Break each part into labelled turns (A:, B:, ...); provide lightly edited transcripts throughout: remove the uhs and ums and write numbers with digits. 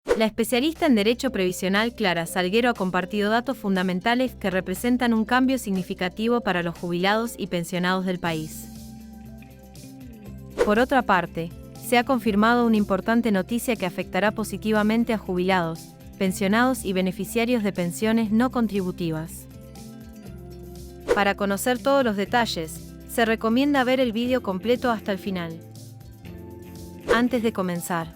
A: La especialista en Derecho Previsional Clara Salguero ha compartido datos fundamentales que representan un cambio significativo para los jubilados y pensionados del país. Por otra parte, se ha confirmado una importante noticia que afectará positivamente a jubilados, pensionados y beneficiarios de pensiones no contributivas. Para conocer todos los detalles, se recomienda ver el vídeo completo hasta el final. Antes de comenzar,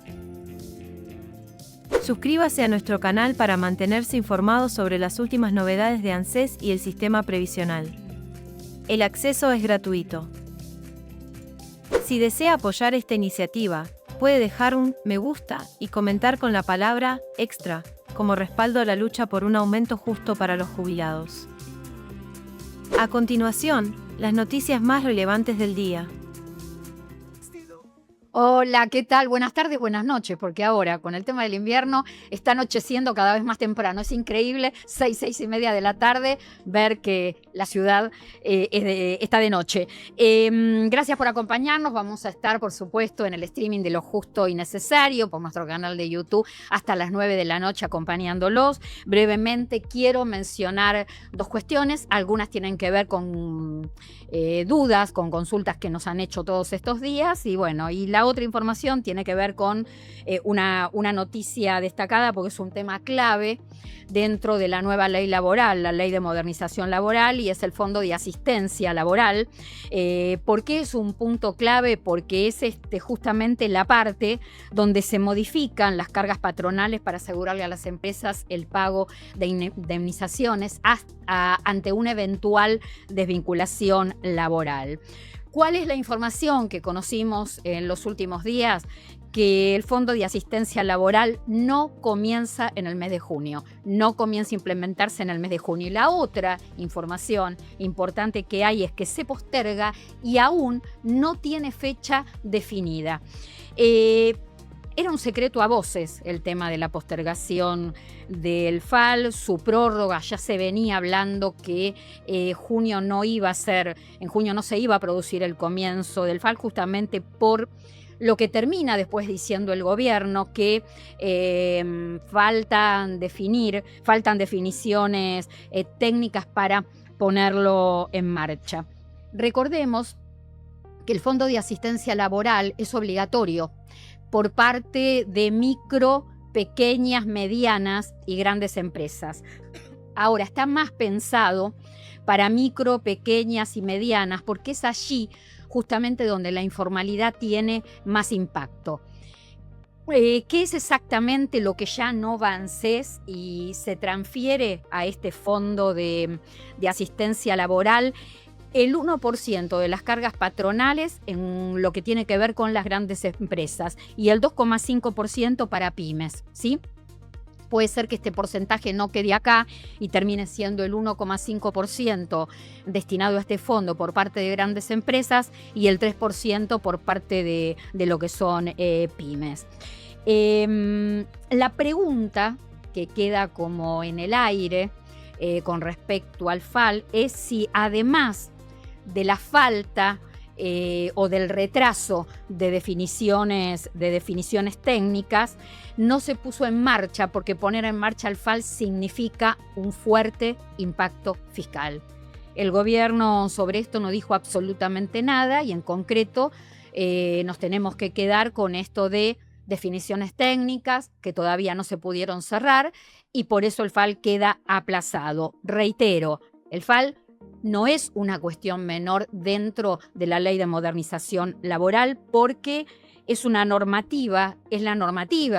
A: suscríbase a nuestro canal para mantenerse informado sobre las últimas novedades de ANSES y el sistema previsional. El acceso es gratuito. Si desea apoyar esta iniciativa, puede dejar un me gusta y comentar con la palabra extra como respaldo a la lucha por un aumento justo para los jubilados. A continuación, las noticias más relevantes del día.
B: Hola, ¿qué tal? Buenas tardes, buenas noches, porque ahora con el tema del invierno está anocheciendo cada vez más temprano. Es increíble, 6 y media de la tarde, ver que la ciudad está de noche. Gracias por acompañarnos. Vamos a estar, por supuesto, en el streaming de Lo Justo y Necesario por nuestro canal de YouTube hasta las 9 de la noche acompañándolos. Brevemente quiero mencionar dos cuestiones. Algunas tienen que ver con dudas, con consultas que nos han hecho todos estos días y bueno, y la otra información tiene que ver con una noticia destacada porque es un tema clave dentro de la nueva ley laboral, la ley de modernización laboral, y es el Fondo de Asistencia Laboral. ¿Por qué es un punto clave? Porque es justamente la parte donde se modifican las cargas patronales para asegurarle a las empresas el pago de indemnizaciones ante una eventual desvinculación laboral. ¿Cuál es la información que conocimos en los últimos días? Que el Fondo de Asistencia Laboral no comienza en el mes de junio, no comienza a implementarse en el mes de junio. Y la otra información importante que hay es que se posterga y aún no tiene fecha definida. Era un secreto a voces el tema de la postergación del FAL, su prórroga. Ya se venía hablando que en junio no se iba a producir el comienzo del FAL, justamente por lo que termina después diciendo el gobierno, que faltan definiciones técnicas para ponerlo en marcha. Recordemos que el Fondo de Asistencia Laboral es obligatorio por parte de micro, pequeñas, medianas y grandes empresas. Ahora, está más pensado para micro, pequeñas y medianas porque es allí justamente donde la informalidad tiene más impacto. ¿Qué es exactamente lo que ya no va a ANSES y se transfiere a este fondo de asistencia laboral? El 1% de las cargas patronales en lo que tiene que ver con las grandes empresas y el 2,5% para pymes, ¿sí? Puede ser que este porcentaje no quede acá y termine siendo el 1,5% destinado a este fondo por parte de grandes empresas y el 3% por parte de lo que son pymes. La pregunta que queda como en el aire con respecto al FAL es si además de la falta o del retraso de definiciones técnicas, no se puso en marcha, porque poner en marcha el FAL significa un fuerte impacto fiscal. El gobierno sobre esto no dijo absolutamente nada y en concreto nos tenemos que quedar con esto de definiciones técnicas que todavía no se pudieron cerrar y por eso el FAL queda aplazado. Reitero, el FAL no es una cuestión menor dentro de la ley de modernización laboral porque es la normativa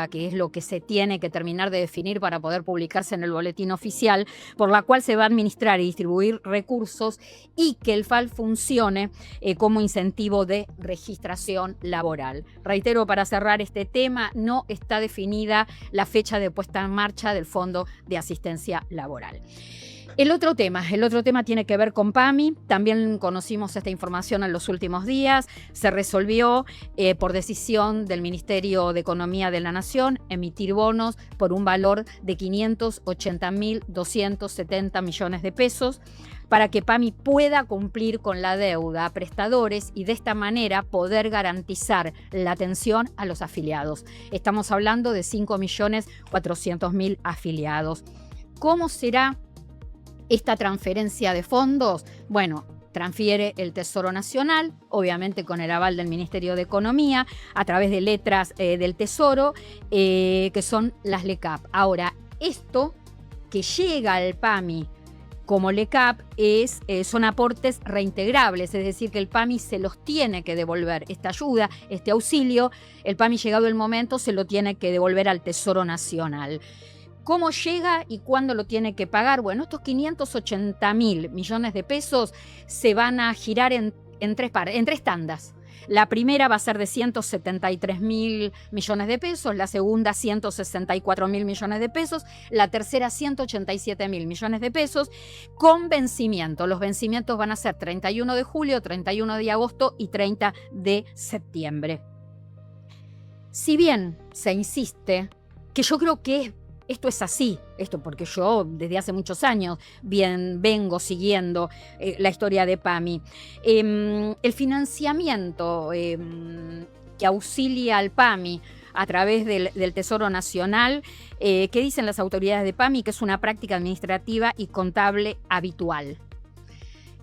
B: que es lo que se tiene que terminar de definir para poder publicarse en el boletín oficial, por la cual se va a administrar y distribuir recursos y que el FAL funcione como incentivo de registración laboral. Reitero, para cerrar este tema, no está definida la fecha de puesta en marcha del Fondo de Asistencia Laboral. El otro tema tiene que ver con PAMI. También conocimos esta información en los últimos días. Se resolvió por decisión del Ministerio de Economía de la Nación emitir bonos por un valor de 580.270 millones de pesos para que PAMI pueda cumplir con la deuda a prestadores y de esta manera poder garantizar la atención a los afiliados. Estamos hablando de 5.400.000 afiliados. ¿Cómo será esta transferencia de fondos? Bueno, transfiere el Tesoro Nacional, obviamente con el aval del Ministerio de Economía, a través de letras del Tesoro, que son las LECAP. Ahora, esto que llega al PAMI como LECAP son aportes reintegrables, es decir, que el PAMI se los tiene que devolver. Esta ayuda, este auxilio, el PAMI, llegado el momento, se lo tiene que devolver al Tesoro Nacional. ¿Cómo llega y cuándo lo tiene que pagar? Bueno, estos 580.000 millones de pesos se van a girar en tres tandas. La primera va a ser de 173.000 millones de pesos, la segunda 164.000 millones de pesos, la tercera 187.000 millones de pesos, con vencimiento. Los vencimientos van a ser 31 de julio, 31 de agosto y 30 de septiembre. Si bien se insiste, que yo creo que esto es así, porque yo desde hace muchos años vengo siguiendo la historia de PAMI. El financiamiento que auxilia al PAMI a través del Tesoro Nacional, que dicen las autoridades de PAMI que es una práctica administrativa y contable habitual.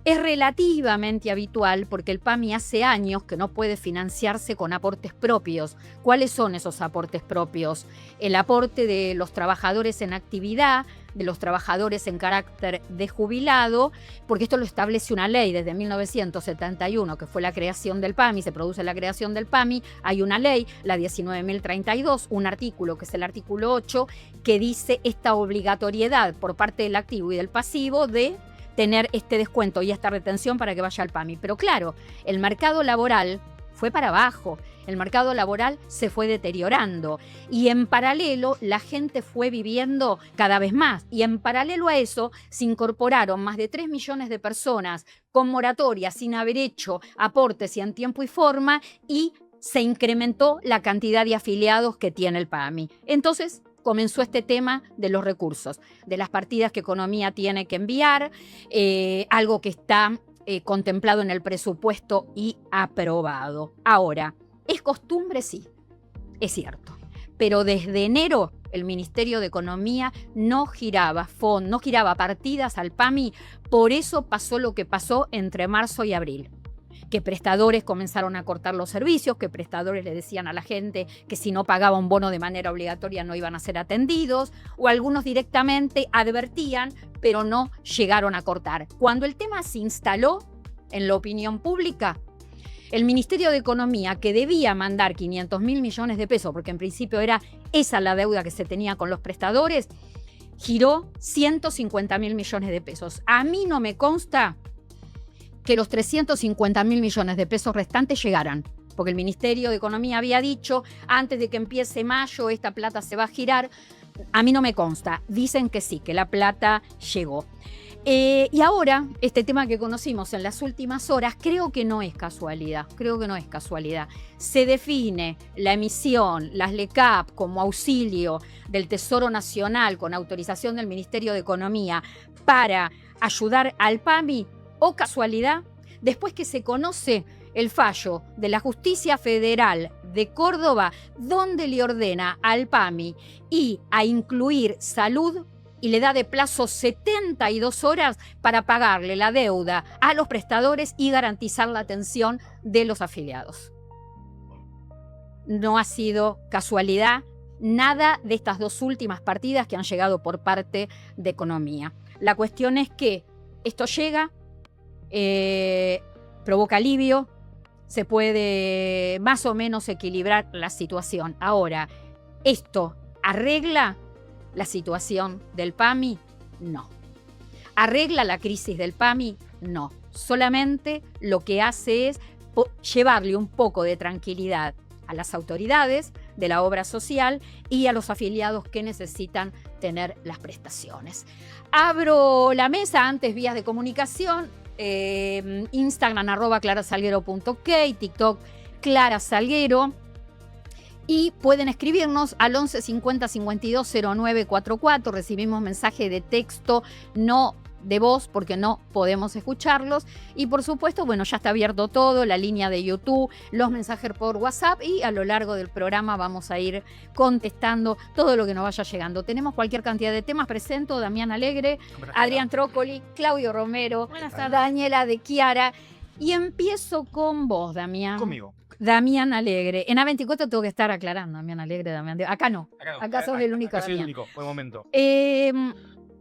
B: Es relativamente habitual porque el PAMI hace años que no puede financiarse con aportes propios. ¿Cuáles son esos aportes propios? El aporte de los trabajadores en actividad, de los trabajadores en carácter de jubilado, porque esto lo establece una ley desde 1971, que fue la creación del PAMI, se produce la creación del PAMI, hay una ley, la 19.032, un artículo, que es el artículo 8, que dice esta obligatoriedad por parte del activo y del pasivo de tener este descuento y esta retención para que vaya al PAMI. Pero claro, el mercado laboral fue para abajo, el mercado laboral se fue deteriorando y en paralelo la gente fue viviendo cada vez más y en paralelo a eso se incorporaron más de 3 millones de personas con moratoria sin haber hecho aportes y en tiempo y forma y se incrementó la cantidad de afiliados que tiene el PAMI. Entonces comenzó este tema de los recursos, de las partidas que Economía tiene que enviar, algo que está contemplado en el presupuesto y aprobado. Ahora, ¿es costumbre? Sí, es cierto. Pero desde enero el Ministerio de Economía no giraba partidas al PAMI, por eso pasó lo que pasó entre marzo y abril. Que prestadores comenzaron a cortar los servicios, que prestadores le decían a la gente que si no pagaba un bono de manera obligatoria no iban a ser atendidos, o algunos directamente advertían, pero no llegaron a cortar. Cuando el tema se instaló en la opinión pública, el Ministerio de Economía, que debía mandar 500.000 millones de pesos, porque en principio era esa la deuda que se tenía con los prestadores, giró 150.000 millones de pesos. A mí no me consta que los 350.000 millones de pesos restantes llegaran, porque el Ministerio de Economía había dicho, antes de que empiece mayo, esta plata se va a girar. A mí no me consta, dicen que sí, que la plata llegó. Y ahora, este tema que conocimos en las últimas horas, creo que no es casualidad, Se define la emisión, las LECAP, como auxilio del Tesoro Nacional con autorización del Ministerio de Economía para ayudar al PAMI, o casualidad, después que se conoce el fallo de la Justicia Federal de Córdoba, donde le ordena al PAMI y a incluir salud y le da de plazo 72 horas para pagarle la deuda a los prestadores y garantizar la atención de los afiliados. No ha sido casualidad nada de estas dos últimas partidas que han llegado por parte de Economía. La cuestión es que esto llega, provoca alivio, se puede más o menos equilibrar la situación. Ahora, ¿esto arregla la situación del PAMI? No. ¿Arregla la crisis del PAMI? No. Solamente lo que hace es llevarle un poco de tranquilidad a las autoridades, de la obra social y a los afiliados que necesitan tener las prestaciones. Abro la mesa, antes vías de comunicación, Instagram @clarasalguero.ok, TikTok Clara Salguero. Y pueden escribirnos al 11 50 52 09 44. Recibimos mensaje de texto, no de voz, porque no podemos escucharlos. Y por supuesto, bueno, ya está abierto todo, la línea de YouTube, los mensajes por WhatsApp, y a lo largo del programa vamos a ir contestando todo lo que nos vaya llegando. Tenemos cualquier cantidad de temas. Presento Damián Alegre, Adrián Trócoli, Claudio Romero, Daniela de Chiara. Y empiezo con vos, Damián.
C: Conmigo.
B: Damián Alegre. En A24 tengo que estar aclarando, Damián Alegre, Damián. Acá no. Acá sos el único.
C: Acá soy el único, buen momento.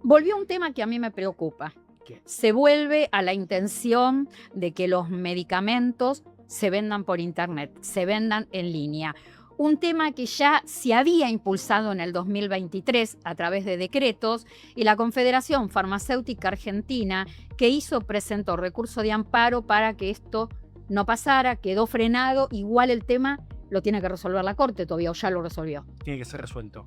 B: Volvió un tema que a mí me preocupa.
C: ¿Qué?
B: Se vuelve a la intención de que los medicamentos se vendan por internet, se vendan en línea. Un tema que ya se había impulsado en el 2023 a través de decretos, y la Confederación Farmacéutica Argentina, que presentó recurso de amparo para que esto no pasara, quedó frenado. Igual el tema lo tiene que resolver la Corte todavía, o ya lo resolvió.
C: Tiene que ser resuelto.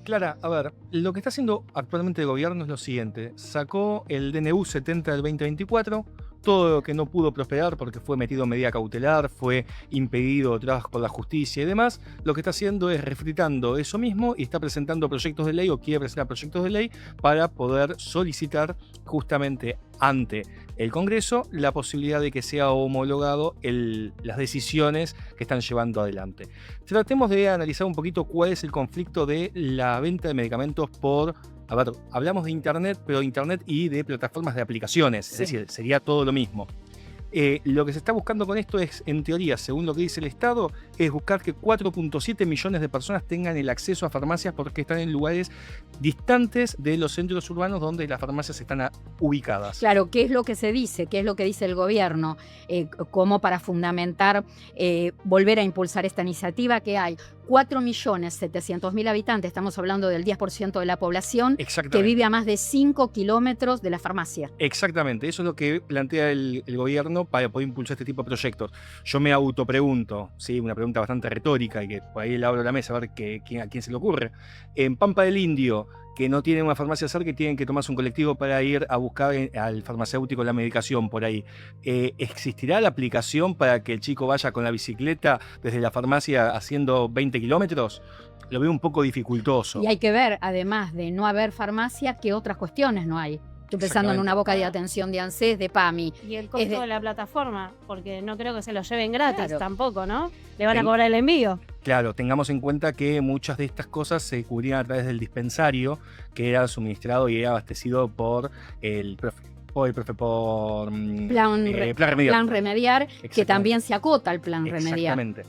C: Clara, a ver, lo que está haciendo actualmente el gobierno es lo siguiente. Sacó el DNU 70 del 2024, todo lo que no pudo prosperar porque fue metido en medida cautelar, fue impedido trabajo por la justicia y demás. Lo que está haciendo es refritando eso mismo y está presentando proyectos de ley, o quiere presentar proyectos de ley, para poder solicitar justamente ante el Congreso la posibilidad de que sea homologado las decisiones que están llevando adelante. Tratemos de analizar un poquito cuál es el conflicto de la venta de medicamentos por... A ver, hablamos de Internet, pero Internet y de plataformas de aplicaciones, es decir, sería todo lo mismo. Lo que se está buscando con esto es, en teoría, según lo que dice el Estado, es buscar que 4.7 millones de personas tengan el acceso a farmacias porque están en lugares distantes de los centros urbanos donde las farmacias están ubicadas.
B: Claro, ¿qué es lo que se dice? ¿Qué es lo que dice el gobierno? Como para fundamentar, volver a impulsar esta iniciativa, que hay 4.700.000 habitantes, estamos hablando del 10% de la población, que vive a más de 5 kilómetros de la farmacia.
C: Exactamente, eso es lo que plantea el gobierno para poder impulsar este tipo de proyectos. Yo me autopregunto, ¿sí? Una pregunta bastante retórica y que por ahí le abro la mesa a ver a quién se le ocurre. En Pampa del Indio, que no tienen una farmacia cerca y tienen que tomarse un colectivo para ir a buscar al farmacéutico la medicación por ahí. ¿Existirá la aplicación para que el chico vaya con la bicicleta desde la farmacia haciendo 20 kilómetros? Lo veo un poco dificultoso.
B: Y hay que ver, además de no haber farmacia, qué otras cuestiones no hay. Estoy pensando en una boca de atención de ANSES, de PAMI.
D: Y el costo de la plataforma, porque no creo que se lo lleven gratis tampoco, ¿no? Le van a cobrar el envío.
C: Claro, tengamos en cuenta que muchas de estas cosas se cubrían a través del dispensario, que era suministrado y era abastecido por el
B: Plan Remediar, que también se acota al Plan Remediar.
C: Exactamente.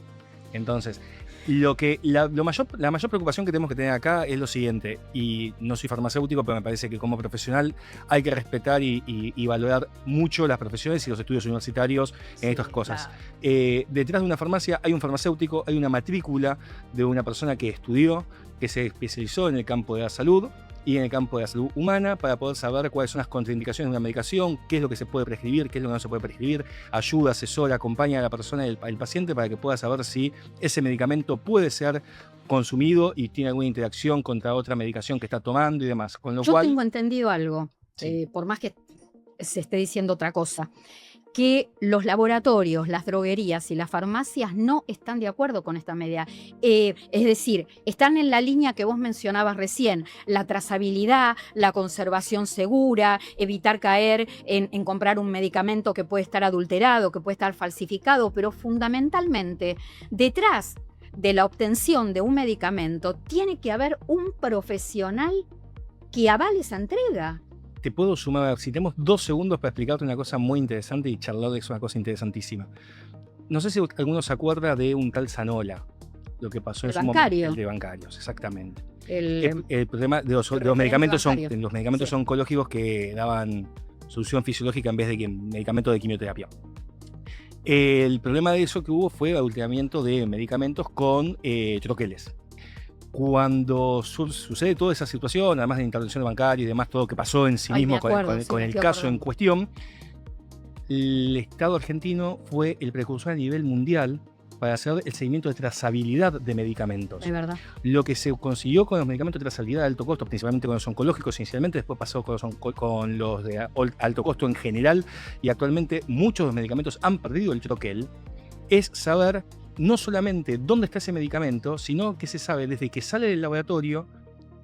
C: Entonces, la mayor preocupación que tenemos que tener acá es lo siguiente, y no soy farmacéutico, pero me parece que como profesional hay que respetar y valorar mucho las profesiones y los estudios universitarios en estas cosas. Claro. Detrás de una farmacia hay un farmacéutico, hay una matrícula de una persona que estudió, que se especializó en el campo de la salud y en el campo de la salud humana, para poder saber cuáles son las contraindicaciones de una medicación, qué es lo que se puede prescribir, qué es lo que no se puede prescribir, ayuda, asesora, acompaña a la persona, al paciente, para que pueda saber si ese medicamento puede ser consumido y tiene alguna interacción contra otra medicación que está tomando y demás. Con lo cual,
B: tengo entendido algo, por más que se esté diciendo otra cosa, que los laboratorios, las droguerías y las farmacias no están de acuerdo con esta medida. Es decir, están en la línea que vos mencionabas recién, la trazabilidad, la conservación segura, evitar caer en comprar un medicamento que puede estar adulterado, que puede estar falsificado, pero fundamentalmente, detrás de la obtención de un medicamento tiene que haber un profesional que avale esa entrega.
C: Te puedo sumar, si tenemos 2 segundos para explicarte una cosa muy interesante y charlar de eso, una cosa interesantísima. No sé si alguno se acuerda de un tal Zanola, lo que pasó en su momento. El de bancarios, exactamente. El problema de los medicamentos son oncológicos que daban solución fisiológica en vez de medicamentos de quimioterapia. El problema de eso que hubo fue adulteramiento de medicamentos con troqueles. Cuando sucede toda esa situación, además de intervención bancaria y demás, todo lo que pasó en sí mismo con el caso en cuestión, el Estado argentino fue el precursor a nivel mundial para hacer el seguimiento de trazabilidad de medicamentos.
B: Es verdad.
C: Lo que se consiguió con los medicamentos de trazabilidad de alto costo, principalmente con los oncológicos inicialmente, después pasó con los de alto costo en general, y actualmente muchos de los medicamentos han perdido el troquel, es saber no solamente dónde está ese medicamento, sino que se sabe desde que sale del laboratorio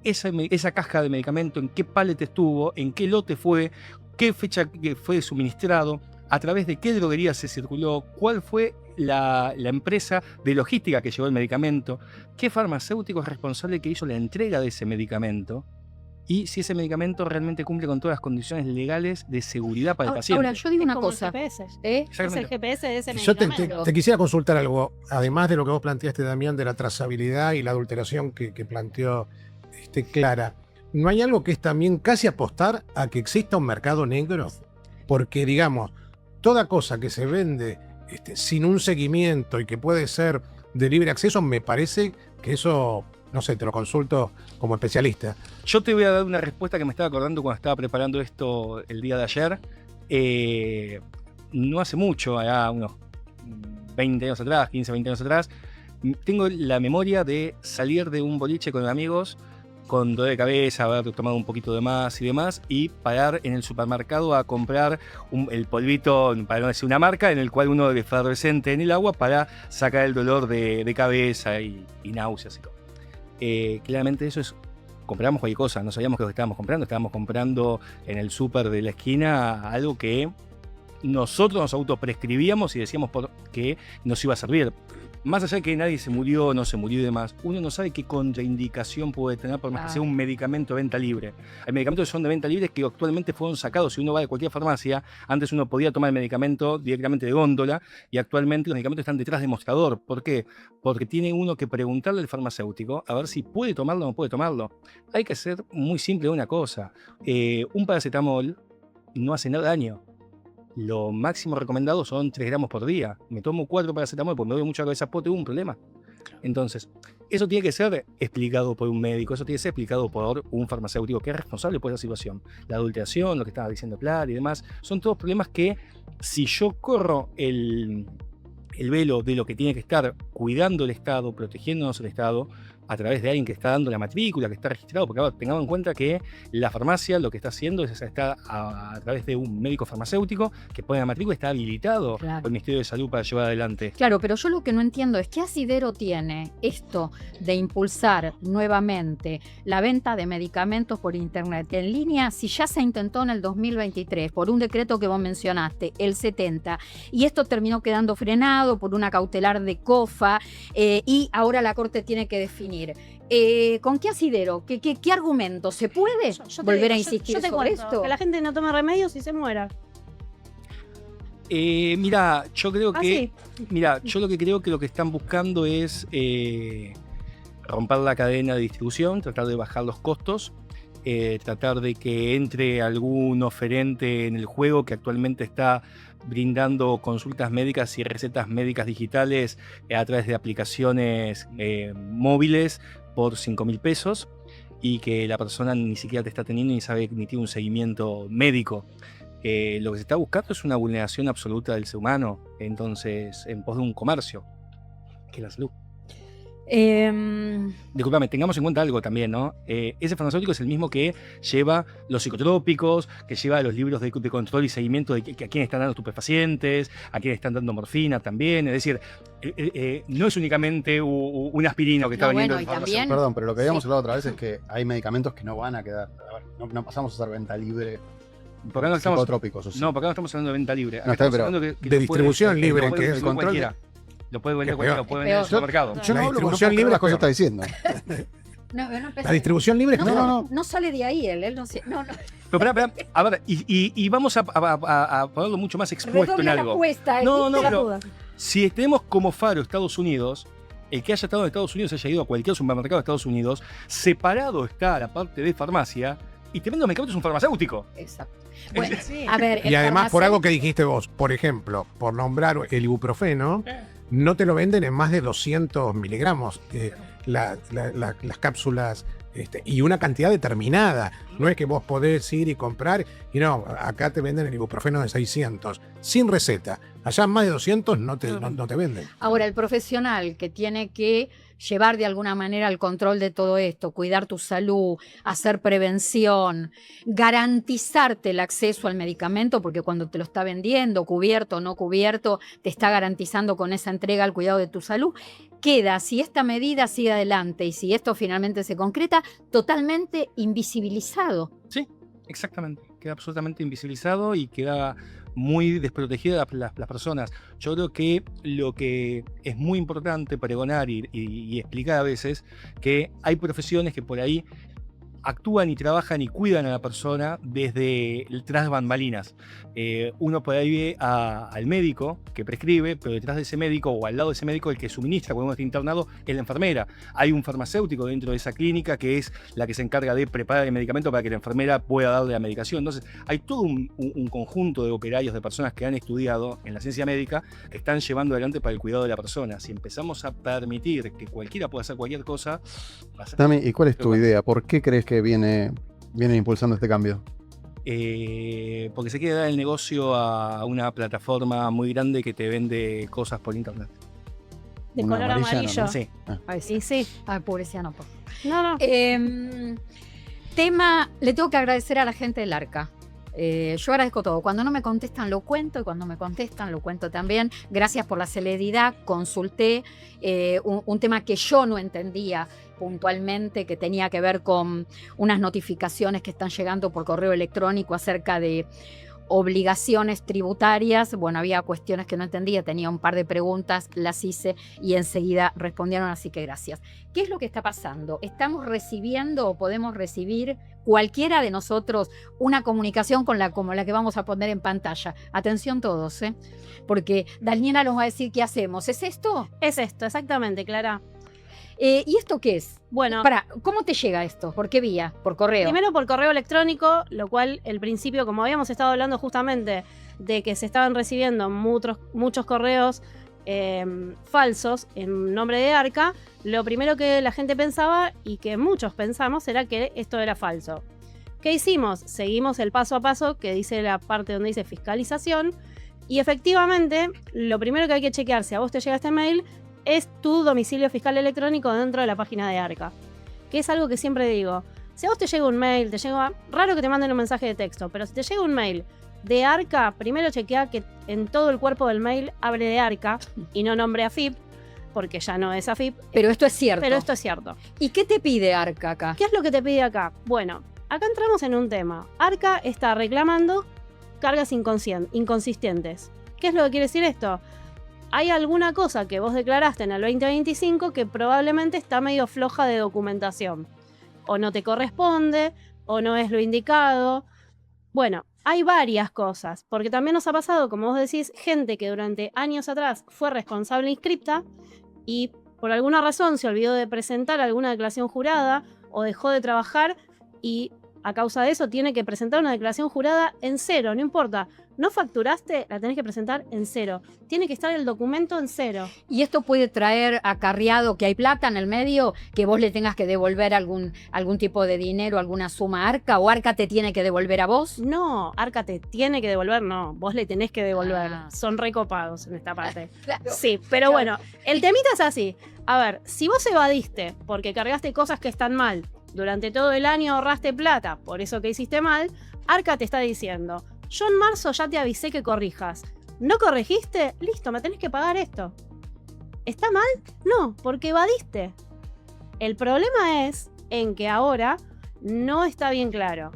C: esa caja de medicamento, en qué pallet estuvo, en qué lote fue, qué fecha fue suministrado, a través de qué droguería se circuló, cuál fue la empresa de logística que llevó el medicamento, qué farmacéutico es responsable que hizo la entrega de ese medicamento, y si ese medicamento realmente cumple con todas las condiciones legales de seguridad para el paciente.
B: Ahora, yo digo una
D: Como
B: cosa.
D: el GPS.
B: ¿Eh?
D: Es el GPS de ese
E: Yo
D: medicamento.
E: te quisiera consultar algo, además de lo que vos planteaste, Damián, de la trazabilidad y la adulteración que planteó Clara. ¿No hay algo que es también casi apostar a que exista un mercado negro? Porque, digamos, toda cosa que se vende sin un seguimiento y que puede ser de libre acceso, me parece que eso, no sé, te lo consulto como especialista.
C: Yo te voy a dar una respuesta que me estaba acordando cuando estaba preparando esto el día de ayer. No hace mucho, unos 20 años atrás, 15, 20 años atrás, tengo la memoria de salir de un boliche con amigos con dolor de cabeza, haber tomado un poquito de más y demás, y parar en el supermercado a comprar el polvito, para no decir una marca, en el cual uno efervescente en el agua para sacar el dolor de cabeza y náuseas y todo. Claramente eso es, compramos cualquier cosa, no sabíamos qué estábamos comprando en el súper de la esquina algo que nosotros nos autoprescribíamos y decíamos que nos iba a servir. Más allá de que nadie se murió o no se murió y demás, uno no sabe qué contraindicación puede tener por más que sea un medicamento de venta libre. Hay medicamentos que son de venta libre que actualmente fueron sacados. Si uno va de cualquier farmacia, antes uno podía tomar el medicamento directamente de góndola, y actualmente los medicamentos están detrás de mostrador. ¿Por qué? Porque tiene uno que preguntarle al farmacéutico a ver si puede tomarlo o no puede tomarlo. Hay que hacer muy simple una cosa. Un paracetamol no hace nada daño. Lo máximo recomendado son 3 gramos por día. Me tomo 4 paracetamol porque me doy mucha cabeza, tengo un problema. Entonces, eso tiene que ser explicado por un médico, eso tiene que ser explicado por un farmacéutico que es responsable por esa situación. La adulteración, lo que estaba diciendo Clara y demás, son todos problemas que, si yo corro el velo de lo que tiene que estar cuidando el Estado, protegiéndonos el Estado, a través de alguien que está dando la matrícula, que está registrado, porque ahora tengamos en cuenta que la farmacia lo que está haciendo es está a través de un médico farmacéutico que pone la matrícula, está habilitado por el Ministerio de Salud para llevar adelante.
B: Claro, pero yo lo que no entiendo es qué asidero tiene esto de impulsar nuevamente la venta de medicamentos por internet en línea, si ya se intentó en el 2023 por un decreto que vos mencionaste, el 70, y esto terminó quedando frenado por una cautelar de COFA, y ahora la Corte tiene que definir. ¿Con qué asidero? ¿Qué argumento? ¿Se puede volver a insistir sobre esto?
D: Que la gente no tome remedios y se muera.
C: Mira, yo creo que.
D: Sí.
C: Mira, yo lo que creo que lo que están buscando es romper la cadena de distribución, tratar de bajar los costos, tratar de que entre algún oferente en el juego que actualmente está brindando consultas médicas y recetas médicas digitales a través de aplicaciones móviles por 5.000 pesos, y que la persona ni siquiera te está teniendo ni sabe ni tiene un seguimiento médico. Lo que se está buscando es una vulneración absoluta del ser humano, entonces, en pos de un comercio, que es la salud. Disculpame, tengamos en cuenta algo también, ¿no? Ese farmacéutico es el mismo que lleva los psicotrópicos, que lleva los libros de control y seguimiento de a quién están dando estupefacientes, a quién están dando morfina también. Es decir, no es únicamente una aspirina que está vendiendo el farmacéutico.
B: También,
F: Perdón, pero lo que habíamos hablado otra vez es que hay medicamentos que no van a quedar. A ver, no pasamos a hacer venta libre.
C: ¿Por qué no estamos?
F: Psicotrópicos, o sí.
C: No, porque no estamos hablando de venta libre.
F: No, está bien, pero
E: de distribución libre, que es
C: el control cualquiera. Lo puede vender cualquiera, lo puede vender en el supermercado.
F: Yo no
E: La
F: hablo con
E: distribución libre
F: las
E: es
F: cosas que
E: peor.
F: está diciendo.
E: La distribución libre es peor.
B: No sale de ahí él no sé. No.
C: Pero espera, a ver, y vamos a ponerlo mucho más expuesto en
B: Redobla la
C: algo.
B: apuesta,
C: No,
B: ¿viste?
C: pero si tenemos como faro Estados Unidos, el que haya estado en Estados Unidos haya ido a cualquier supermercado de Estados Unidos, separado está la parte de farmacia, y te vende los medicamentos un farmacéutico.
B: Exacto. Bueno,
D: Sí.
B: a ver,
E: Y además, por algo que dijiste vos, por ejemplo, por nombrar el ibuprofeno, no te lo venden en más de 200 miligramos. Las cápsulas Y una cantidad determinada. No es que vos podés ir y comprar y no, acá te venden el ibuprofeno de 600, sin receta. Allá más de 200 no te venden.
B: Ahora, el profesional que tiene que llevar de alguna manera el control de todo esto, cuidar tu salud, hacer prevención, garantizarte el acceso al medicamento, porque cuando te lo está vendiendo, cubierto o no cubierto, te está garantizando con esa entrega el cuidado de tu salud, queda, si esta medida sigue adelante y si esto finalmente se concreta, totalmente invisibilizado.
C: Sí, exactamente. Queda absolutamente invisibilizado y queda muy desprotegida las personas. Yo creo que lo que es muy importante pregonar y explicar a veces, que hay profesiones que por ahí actúan y trabajan y cuidan a la persona desde el tras bambalinas. Uno por ahí ve al médico que prescribe, pero detrás de ese médico o al lado de ese médico el que suministra cuando uno está internado es la enfermera. Hay un farmacéutico dentro de esa clínica que es la que se encarga de preparar el medicamento para que la enfermera pueda darle la medicación. Entonces hay todo un conjunto de operarios, de personas que han estudiado en la ciencia médica que están llevando adelante para el cuidado de la persona. Si empezamos a permitir que cualquiera pueda hacer cualquier cosa, va a ser...
F: Tami, ¿y cuál es tu idea? ¿Por qué crees que viene impulsando este cambio?
C: Porque se quiere dar el negocio a una plataforma muy grande que te vende cosas por internet.
D: De
F: Una
D: color
F: amarilla,
D: amarillo.
F: ¿no?
C: Sí.
B: Ay,
D: Sí, sí.
B: Ay, pobrecía, no.
D: No.
B: Tema, le tengo que agradecer a la gente del Arca. Yo agradezco todo. Cuando no me contestan lo cuento y cuando me contestan lo cuento también. Gracias por la celeridad. Consulté un tema que yo no entendía puntualmente, que tenía que ver con unas notificaciones que están llegando por correo electrónico acerca de obligaciones tributarias. Bueno, había cuestiones que no entendía, tenía un par de preguntas, las hice y enseguida respondieron, así que gracias. ¿Qué es lo que está pasando? ¿Estamos recibiendo o podemos recibir cualquiera de nosotros una comunicación como la que vamos a poner en pantalla? Atención todos, porque Daniela nos va a decir qué hacemos. ¿Es esto?
D: Es esto, exactamente, Clara.
B: ¿Y esto qué es?
D: Bueno,
B: ¿Cómo te llega esto? ¿Por qué vía? ¿Por correo?
D: primero por correo electrónico, lo cual el principio, como habíamos estado hablando justamente de que se estaban recibiendo muchos correos falsos en nombre de Arca, lo primero que la gente pensaba y que muchos pensamos era que esto era falso. ¿Qué hicimos? Seguimos el paso a paso que dice la parte donde dice fiscalización y efectivamente lo primero que hay que chequear si a vos te llega este mail es tu domicilio fiscal electrónico dentro de la página de Arca, que es algo que siempre digo. Si a vos te llega un mail, raro que te manden un mensaje de texto, pero si te llega un mail de Arca, primero chequea que en todo el cuerpo del mail hable de Arca y no nombre AFIP, porque ya no es AFIP.
B: Pero esto es cierto.
D: Pero esto es cierto.
B: ¿Y qué te pide Arca acá?
D: ¿Qué es lo que te pide acá? Bueno, acá entramos en un tema. Arca está reclamando cargas inconsistentes. ¿Qué es lo que quiere decir esto? Hay alguna cosa que vos declaraste en el 2025 que probablemente está medio floja de documentación. O no te corresponde, o no es lo indicado. Bueno, hay varias cosas, porque también nos ha pasado, como vos decís, gente que durante años atrás fue responsable inscripta y por alguna razón se olvidó de presentar alguna declaración jurada o dejó de trabajar y a causa de eso tiene que presentar una declaración jurada en cero, no importa. No facturaste, la tenés que presentar en cero. Tiene que estar el documento en cero.
B: ¿Y esto puede traer acarreado que hay plata en el medio, que vos le tengas que devolver algún tipo de dinero, alguna suma a Arca, o Arca te tiene que devolver a vos?
D: No, Arca te tiene que devolver, no. Vos le tenés que devolver. Son recopados en esta parte.
B: Claro.
D: Sí, pero
B: Claro.
D: bueno, el temita es así. A ver, si vos evadiste porque cargaste cosas que están mal, durante todo el año ahorraste plata, por eso que hiciste mal, Arca te está diciendo... Yo en marzo ya te avisé que corrijas. ¿No corregiste? Listo, me tenés que pagar esto. ¿Está mal? No, porque evadiste. El problema es en que ahora no está bien claro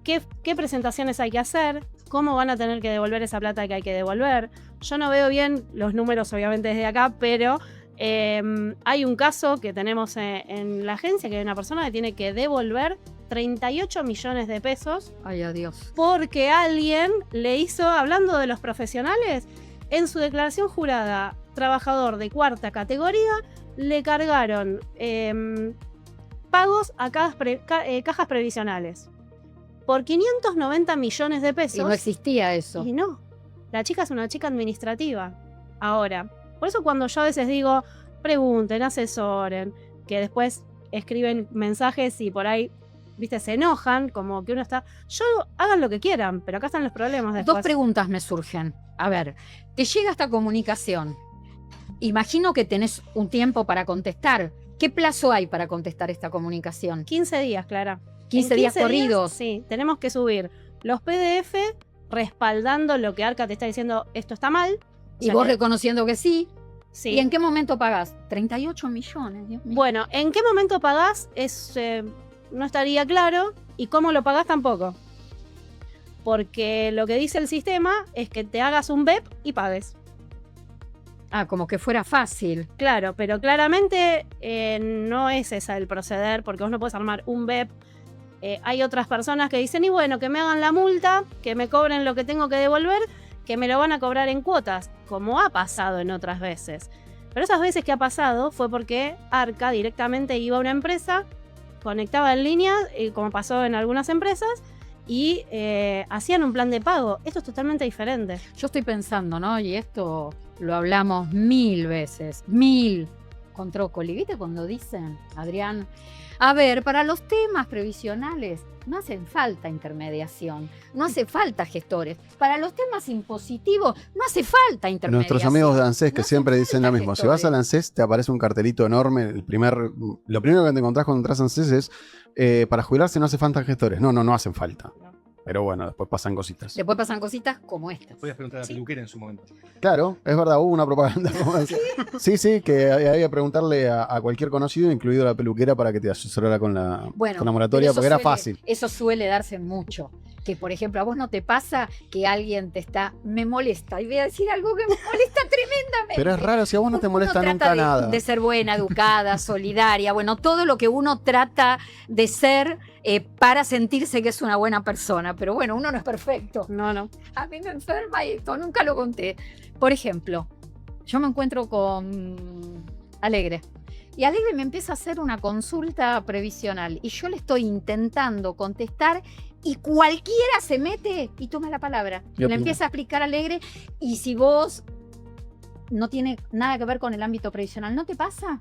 D: qué presentaciones hay que hacer, cómo van a tener que devolver esa plata que hay que devolver. Yo no veo bien los números, obviamente, desde acá, pero hay un caso que tenemos en la agencia, que hay una persona que tiene que devolver 38 millones de pesos.
B: Ay, adiós.
D: Porque alguien le hizo, hablando de los profesionales, en su declaración jurada, trabajador de cuarta categoría, le cargaron pagos a cajas previsionales por 590 millones de pesos.
B: Y no existía eso.
D: Y no, la chica es una chica administrativa. Ahora, por eso cuando yo a veces digo, pregunten, asesoren, que después escriben mensajes y por ahí, viste, se enojan, como que uno está... Hagan lo que quieran, pero acá están los problemas después.
B: Dos preguntas me surgen. A ver, te llega esta comunicación. Imagino que tenés un tiempo para contestar. ¿Qué plazo hay para contestar esta comunicación?
D: 15 días, Clara.
B: 15 días corridos.
D: Sí, tenemos que subir los PDF respaldando lo que Arca te está diciendo, esto está mal. O
B: Y
D: sea
B: vos
D: que-
B: reconociendo que sí.
D: sí.
B: ¿Y en qué momento pagás? 38 millones, Dios mío.
D: Bueno, ¿en qué momento pagás? No estaría claro. ¿Y cómo lo pagás tampoco? Porque lo que dice el sistema es que te hagas un BEP y pagues.
B: Ah, como que fuera fácil.
D: Claro, pero claramente no es ese el proceder, porque vos no puedes armar un BEP. Hay otras personas que dicen, y bueno, que me hagan la multa, que me cobren lo que tengo que devolver, que me lo van a cobrar en cuotas, como ha pasado en otras veces. Pero esas veces que ha pasado fue porque Arca directamente iba a una empresa, conectaba en línea, como pasó en algunas empresas, y hacían un plan de pago. Esto es totalmente diferente.
B: Yo estoy pensando, ¿no? Y esto lo hablamos 1000 veces. 1000 con Trócoli. ¿Viste cuando dicen, Adrián? A ver, para los temas previsionales no hacen falta intermediación, no hace falta gestores. Para los temas impositivos no hace falta intermediación.
F: Nuestros amigos de ANSES que
B: No hace
F: siempre dicen lo
B: falta
F: mismo. Si
B: gestores.
F: vas al ANSES te aparece un cartelito enorme. Lo primero que te encontrás cuando entras a ANSES es para jubilarse no hace falta gestores. No hacen falta. Pero bueno, después pasan cositas.
B: Después pasan cositas como estas.
C: Podías preguntar a la
B: Sí.
C: peluquera en su momento.
F: Claro, es verdad, hubo una propaganda. Sí, que había que preguntarle a cualquier conocido, incluido la peluquera, para que te asesorara con la moratoria,
B: pero eso
F: porque era
B: suele-
F: fácil.
B: Eso suele darse mucho. Que, por ejemplo, a vos no te pasa que alguien me molesta. Y voy a decir algo que me molesta tremendamente.
F: Pero es raro, si a vos no te molesta
B: Uno
F: nunca
B: trata
F: nada.
B: de ser buena, educada, solidaria. Bueno, todo lo que uno trata de ser para sentirse que es una buena persona. Pero bueno, uno no es perfecto.
D: No.
B: A mí me enferma esto, nunca lo conté. Por ejemplo, yo me encuentro con Alegre. Y Alegre me empieza a hacer una consulta previsional. Y yo le estoy intentando contestar y cualquiera se mete y toma la palabra. Y le
F: opino.
B: empieza a explicar Alegre. Y si vos no tiene nada que ver con el ámbito previsional, ¿no te pasa?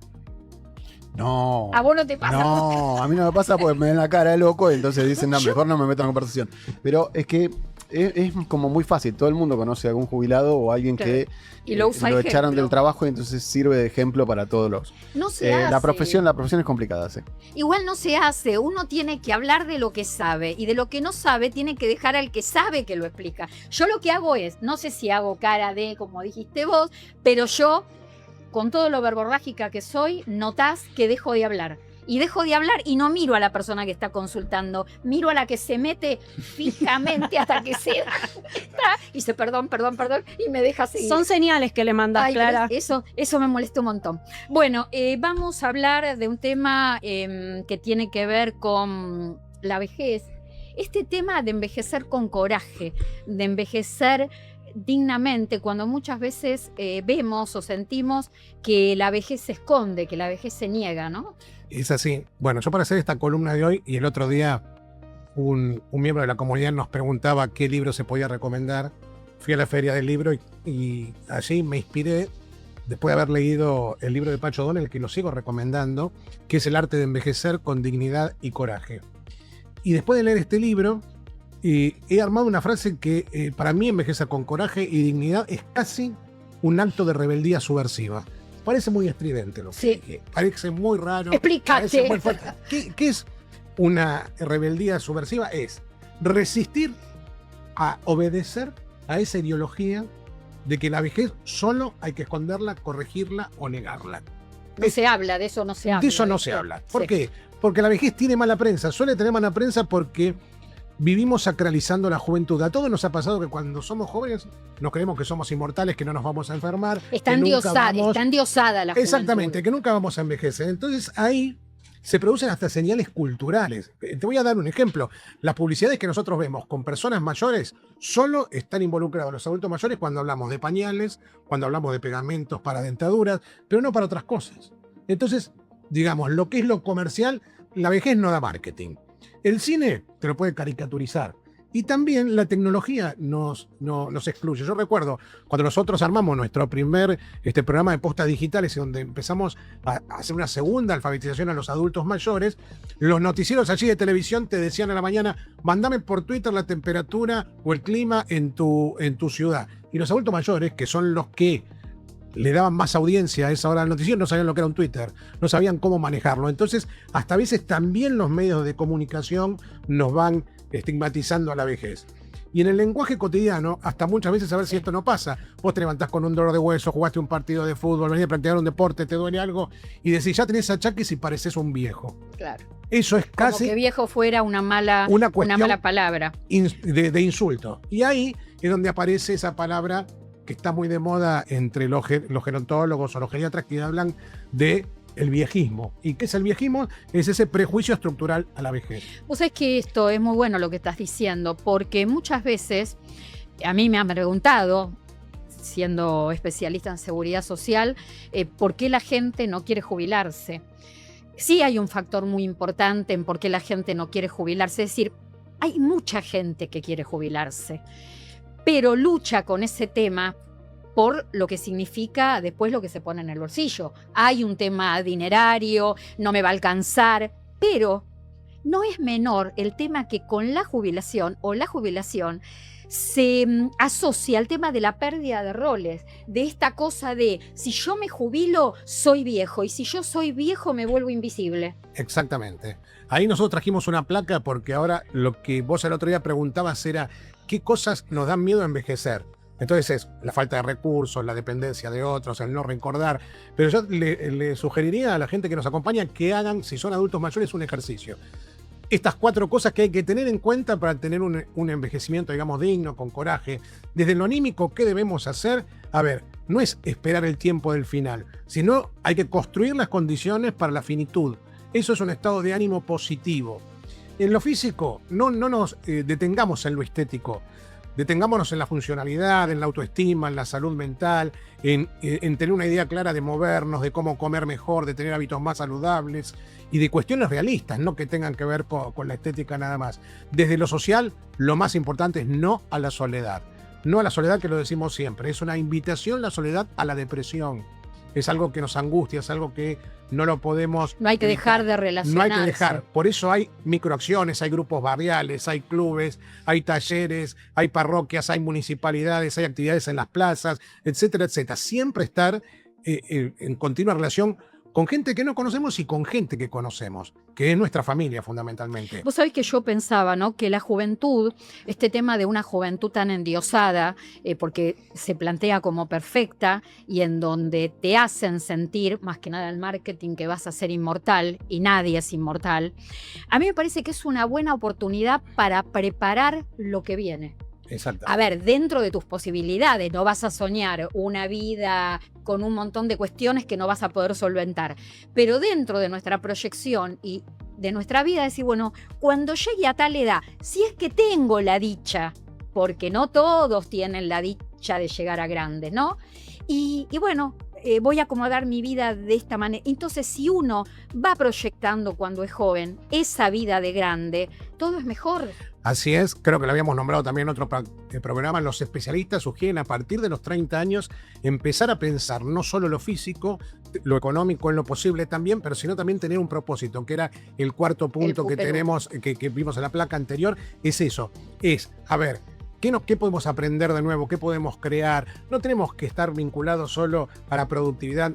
F: No.
B: ¿A vos no te pasa?
F: No, a mí no me pasa porque me ven la cara de loco y entonces dicen, no, mejor no me meto en conversación. Pero es que es como muy fácil. Todo el mundo conoce a algún jubilado o alguien
B: Claro.
F: que
B: Y lo usa
F: lo
B: ejemplo.
F: echaron del trabajo y entonces sirve de ejemplo para todos los.
B: No se hace.
F: La profesión es complicada, sí.
B: Igual no se hace, uno tiene que hablar de lo que sabe y de lo que no sabe tiene que dejar al que sabe que lo explica. Yo lo que hago es, no sé si hago cara de, como dijiste vos, pero yo, con todo lo verborrágica que soy, notás que dejo de hablar. Y dejo de hablar y no miro a la persona que está consultando, miro a la que se mete fijamente hasta que se da y dice perdón, y me deja seguir.
D: Son señales que le mandas,
B: Ay, pero
D: Clara.
B: eso me molesta un montón. Bueno, vamos a hablar de un tema que tiene que ver con la vejez. Este tema de envejecer con coraje, de envejecer dignamente, cuando muchas veces vemos o sentimos que la vejez se esconde, que la vejez se niega, ¿no?
E: Es así. Bueno, yo para hacer esta columna de hoy y el otro día un miembro de la comunidad nos preguntaba qué libro se podía recomendar. Fui a la feria del libro y allí me inspiré después de haber leído el libro de Pacho O'Donnell, que lo sigo recomendando, que es El arte de envejecer con dignidad y coraje. Y después de leer este libro, he armado una frase que para mí envejecer con coraje y dignidad es casi un acto de rebeldía subversiva. Parece muy estridente lo que
B: Sí.
E: dije, parece muy raro.
B: Explícate.
E: Parece muy fuerte. ¿Qué es una rebeldía subversiva? Es resistir a obedecer a esa ideología de que la vejez solo hay que esconderla, corregirla o negarla.
B: No se habla, de eso no se habla.
E: De eso no se habla. ¿Por
B: Sí.
E: qué? Porque la vejez tiene mala prensa. Suele tener mala prensa porque vivimos sacralizando la juventud. A todos nos ha pasado que cuando somos jóvenes nos creemos que somos inmortales, que no nos vamos a enfermar.
B: Está
E: que nunca
B: endiosada,
E: vamos-
B: está endiosada la
E: Exactamente,
B: juventud.
E: que nunca vamos a envejecer. Entonces ahí se producen hasta señales culturales. Te voy a dar un ejemplo. Las publicidades que nosotros vemos con personas mayores solo están involucrados los adultos mayores cuando hablamos de pañales, cuando hablamos de pegamentos para dentaduras, pero no para otras cosas. Entonces, digamos, lo que es lo comercial, la vejez no da marketing. El cine te lo puede caricaturizar. Y también la tecnología nos excluye. Yo recuerdo cuando nosotros armamos nuestro primer programa de postas digitales, donde empezamos a hacer una segunda alfabetización a los adultos mayores, los noticieros allí de televisión te decían a la mañana, mandame por Twitter la temperatura o el clima en tu ciudad. Y los adultos mayores, que son los que le daban más audiencia a esa hora del noticiero, no sabían lo que era un Twitter, no sabían cómo manejarlo. Entonces, hasta a veces también los medios de comunicación nos van estigmatizando a la vejez. Y en el lenguaje cotidiano, hasta muchas veces, a ver si esto no pasa. Vos te levantás con un dolor de hueso, jugaste un partido de fútbol, venís a practicar un deporte, te duele algo, y decís, ya tenés achaques y pareces un viejo.
B: Claro.
E: Eso es casi...
B: Como que viejo fuera una mala palabra.
E: De insulto. Y ahí es donde aparece esa palabra que está muy de moda entre los gerontólogos o los geriatras que hablan de el viejismo. ¿Y qué es el viejismo? Es ese prejuicio estructural a la vejez.
B: Vos sabés que esto es muy bueno lo que estás diciendo, porque muchas veces a mí me han preguntado, siendo especialista en seguridad social, por qué la gente no quiere jubilarse. Sí hay un factor muy importante en por qué la gente no quiere jubilarse. Es decir, hay mucha gente que quiere jubilarse, pero lucha con ese tema por lo que significa después lo que se pone en el bolsillo. Hay un tema dinerario, no me va a alcanzar, pero no es menor el tema que con la jubilación se asocia al tema de la pérdida de roles, de esta cosa de si yo me jubilo, soy viejo, y si yo soy viejo, me vuelvo invisible.
E: Exactamente. Ahí nosotros trajimos una placa porque ahora lo que vos el otro día preguntabas era ¿qué cosas nos dan miedo a envejecer? Entonces es la falta de recursos, la dependencia de otros, el no recordar. Pero yo le sugeriría a la gente que nos acompaña que hagan, si son adultos mayores, un ejercicio. Estas 4 cosas que hay que tener en cuenta para tener un envejecimiento, digamos, digno, con coraje. Desde lo anímico, ¿qué debemos hacer? A ver, no es esperar el tiempo del final, sino hay que construir las condiciones para la finitud. Eso es un estado de ánimo positivo. En lo físico, no nos detengamos en lo estético. Detengámonos en la funcionalidad, en la autoestima, en la salud mental, en tener una idea clara de movernos, de cómo comer mejor, de tener hábitos más saludables y de cuestiones realistas, no que tengan que ver con la estética nada más. Desde lo social, lo más importante es no a la soledad. No a la soledad, que lo decimos siempre. Es una invitación la soledad a la depresión. Es algo que nos angustia, es algo que no lo podemos...
B: No hay que dejar de relacionarse.
E: No hay que dejar. Por eso hay microacciones, hay grupos barriales, hay clubes, hay talleres, hay parroquias, hay municipalidades, hay actividades en las plazas, etcétera, etcétera. Siempre estar en continua relación con gente que no conocemos y con gente que conocemos, que es nuestra familia fundamentalmente.
B: Vos sabés que yo pensaba, ¿no?, que la juventud, este tema de una juventud tan endiosada, porque se plantea como perfecta y en donde te hacen sentir, más que nada el marketing, que vas a ser inmortal y nadie es inmortal, a mí me parece que es una buena oportunidad para preparar lo que viene.
E: Exacto.
B: A ver, dentro de tus posibilidades, no vas a soñar una vida con un montón de cuestiones que no vas a poder solventar, pero dentro de nuestra proyección y de nuestra vida, decir, bueno, cuando llegue a tal edad, si es que tengo la dicha, porque no todos tienen la dicha de llegar a grandes, ¿no? Y bueno, voy a acomodar mi vida de esta manera. Entonces, si uno va proyectando cuando es joven esa vida de grande, todo es mejor.
E: Así es, creo que lo habíamos nombrado también en otro programa. Los especialistas sugieren a partir de los 30 años empezar a pensar no solo lo físico, lo económico en lo posible también, pero sino también tener un propósito, que era el cuarto punto que tenemos, que vimos en la placa anterior, es eso, es, a ver, ¿qué podemos aprender de nuevo? ¿Qué podemos crear? No tenemos que estar vinculados solo a la productividad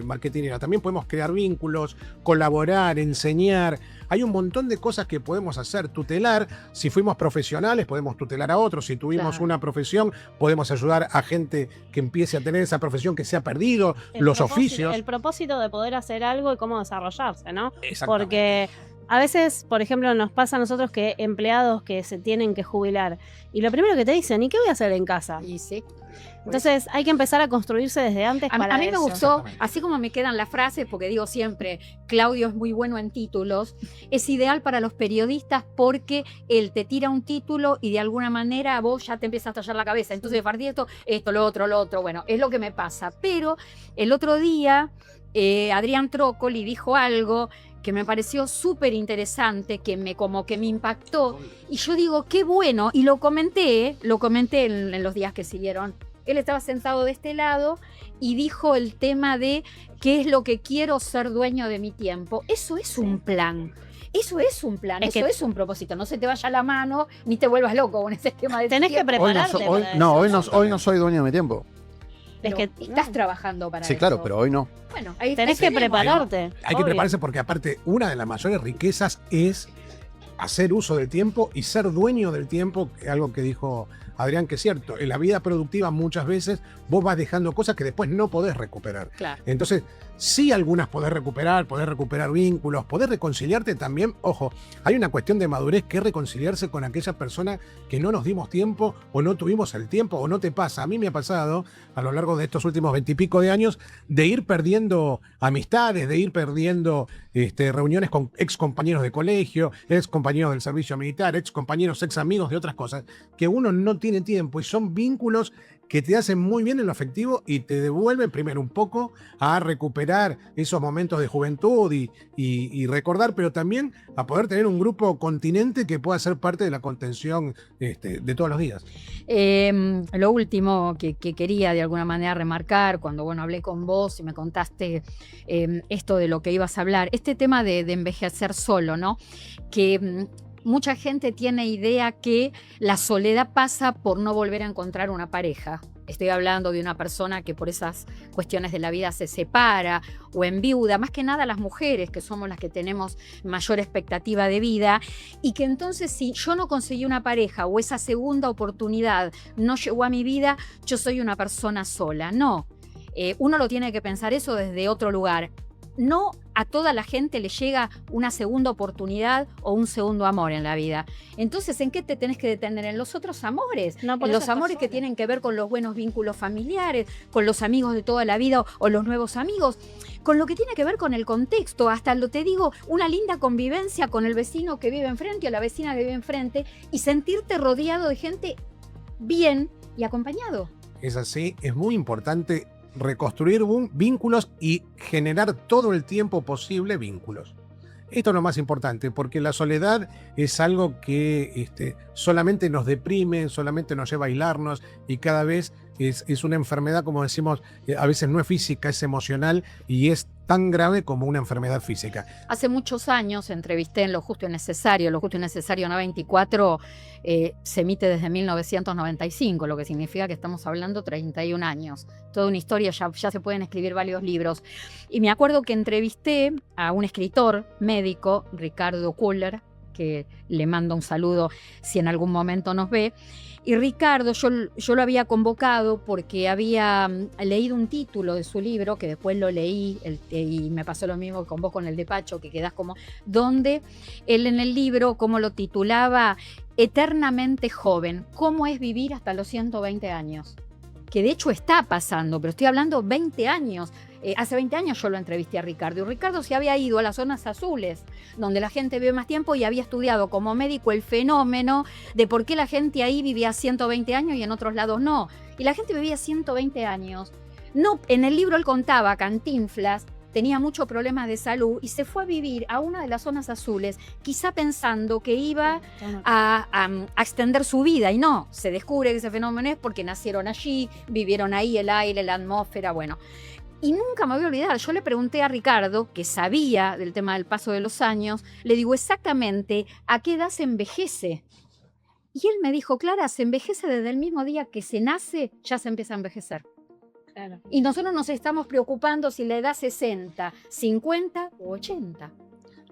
E: marketingera. También podemos crear vínculos, colaborar, enseñar. Hay un montón de cosas que podemos hacer. Tutelar, si fuimos profesionales, podemos tutelar a otros. Si tuvimos una profesión, podemos ayudar a gente que empiece a tener esa profesión que se ha perdido, los oficios.
D: El propósito de poder hacer algo y cómo desarrollarse, ¿no?
E: Exactamente.
D: Porque a veces, por ejemplo, nos pasa a nosotros que empleados que se tienen que jubilar y lo primero que te dicen, ¿y qué voy a hacer en casa?
B: Y sí.
D: Entonces hay que empezar a construirse desde antes para
B: a mí me
D: eso.
B: gustó, así como me quedan las frases, porque digo siempre, Claudio es muy bueno en títulos, es ideal para los periodistas porque él te tira un título y de alguna manera vos ya te empiezas a tallar la cabeza. Entonces, a partir de esto, lo otro, bueno, es lo que me pasa. Pero el otro día Adrián Trócoli dijo algo que me pareció súper interesante, como que me impactó. Y yo digo, qué bueno. Y lo comenté en los días que siguieron. Él estaba sentado de este lado y dijo el tema de qué es lo que quiero, ser dueño de mi tiempo. Eso es un plan. Eso es un plan, eso es un propósito. No se te vaya la mano ni te vuelvas loco con ese tema de
D: Tenés que
B: tiempo.
D: prepararte.
F: Hoy no soy dueño de mi tiempo.
B: Es que estás trabajando para
F: Sí,
B: eso.
F: claro, pero hoy no.
B: Bueno, ahí
D: Tenés que prepararte.
E: Hay que prepararse porque aparte una de las mayores riquezas es hacer uso del tiempo y ser dueño del tiempo, algo que dijo Adrián, que es cierto. En la vida productiva muchas veces vos vas dejando cosas que después no podés recuperar.
B: Claro.
E: Entonces, sí algunas podés recuperar vínculos, podés reconciliarte también. Ojo, hay una cuestión de madurez que es reconciliarse con aquella persona que no nos dimos tiempo o no tuvimos el tiempo o no te pasa. A mí me ha pasado a lo largo de estos últimos 20 y pico de años de ir perdiendo amistades, de ir perdiendo reuniones con ex compañeros de colegio, ex compañeros del servicio militar, ex compañeros, ex amigos de otras cosas, que uno no tiene tiempo y son vínculos que te hacen muy bien en lo afectivo y te devuelven primero un poco a recuperar esos momentos de juventud y recordar, pero también a poder tener un grupo continente que pueda ser parte de la contención de todos los días.
B: Lo último que quería de alguna manera remarcar, cuando hablé con vos y me contaste esto de lo que ibas a hablar, este tema de envejecer solo, ¿no? Que mucha gente tiene idea que la soledad pasa por no volver a encontrar una pareja. Estoy hablando de una persona que por esas cuestiones de la vida se separa o enviuda, más que nada las mujeres, que somos las que tenemos mayor expectativa de vida, y que entonces si yo no conseguí una pareja o esa segunda oportunidad no llegó a mi vida, yo soy una persona sola. No, uno lo tiene que pensar eso desde otro lugar. No a toda la gente le llega una segunda oportunidad o un segundo amor en la vida. Entonces, ¿en qué te tenés que detener? En los otros amores.
D: No,
B: en los amores que tienen que ver con los buenos vínculos familiares, con los amigos de toda la vida o los nuevos amigos, con lo que tiene que ver con el contexto. Hasta te digo, una linda convivencia con el vecino que vive enfrente o la vecina que vive enfrente y sentirte rodeado de gente bien y acompañado.
E: Es así, es muy importante reconstruir vínculos y generar todo el tiempo posible vínculos. Esto es lo más importante, porque la soledad es algo que solamente nos deprime, solamente nos lleva a aislarnos y cada vez es una enfermedad, como decimos, a veces no es física, es emocional y es tan grave como una enfermedad física.
B: Hace muchos años entrevisté en Lo Justo y Necesario. Lo Justo y Necesario 94 se emite desde 1995, lo que significa que estamos hablando 31 años. Toda una historia, ya se pueden escribir varios libros. Y me acuerdo que entrevisté a un escritor médico, Ricardo Kuller, que le mando un saludo si en algún momento nos ve. Y Ricardo, yo lo había convocado porque había leído un título de su libro, que después lo leí, y me pasó lo mismo con vos con el de Pacho, que quedás como, donde él en el libro, como lo titulaba, Eternamente joven, ¿cómo es vivir hasta los 120 años? Que de hecho está pasando, pero estoy hablando 20 años. Hace 20 años yo lo entrevisté a Ricardo, y Ricardo se había ido a las zonas azules, donde la gente vive más tiempo, y había estudiado como médico el fenómeno de por qué la gente ahí vivía 120 años y en otros lados no. Y la gente vivía 120 años. No, en el libro él contaba, Cantinflas tenía muchos problemas de salud y se fue a vivir a una de las zonas azules, quizá pensando que iba a extender su vida, y no, se descubre que ese fenómeno es porque nacieron allí, vivieron ahí, el aire, la atmósfera, bueno. Y nunca me voy a olvidar, yo le pregunté a Ricardo, que sabía del tema del paso de los años, le digo exactamente a qué edad se envejece. Y él me dijo, Clara, se envejece desde el mismo día que se nace, ya se empieza a envejecer.
D: Claro.
B: Y nosotros nos estamos preocupando si la edad 60, 50 o 80.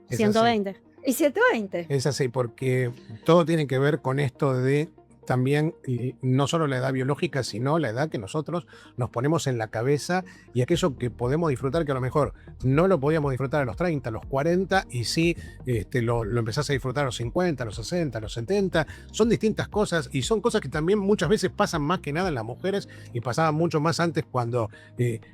E: Es
D: 120.
E: así.
B: Y 120.
E: Es así, porque todo tiene que ver con esto de también, no solo la edad biológica, sino la edad que nosotros nos ponemos en la cabeza y aquello que podemos disfrutar, que a lo mejor no lo podíamos disfrutar a los 30, a los 40, y sí lo empezás a disfrutar a los 50, a los 60, a los 70. Son distintas cosas y son cosas que también muchas veces pasan más que nada en las mujeres, y pasaban mucho más antes cuando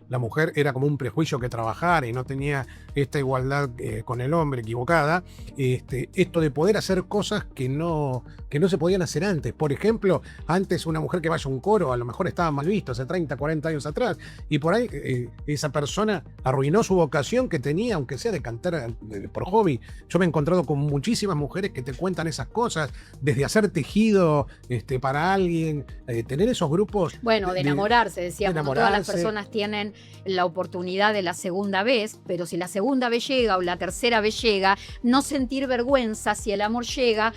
E: la mujer era como un prejuicio que trabajar y no tenía esta igualdad con el hombre equivocada. Esto de poder hacer cosas que no se podían hacer antes. Por ejemplo, ejemplo, antes una mujer que vaya a un coro a lo mejor estaba mal visto hace 30, 40 años atrás, y por ahí esa persona arruinó su vocación que tenía, aunque sea de cantar por hobby. Yo me he encontrado con muchísimas mujeres que te cuentan esas cosas, desde hacer tejido para alguien, tener esos grupos.
B: Bueno, de enamorarse, decíamos, no todas las
E: enamorarse.
B: personas tienen la oportunidad de la segunda vez, pero si la segunda vez llega o la tercera vez llega, no sentir vergüenza si el amor llega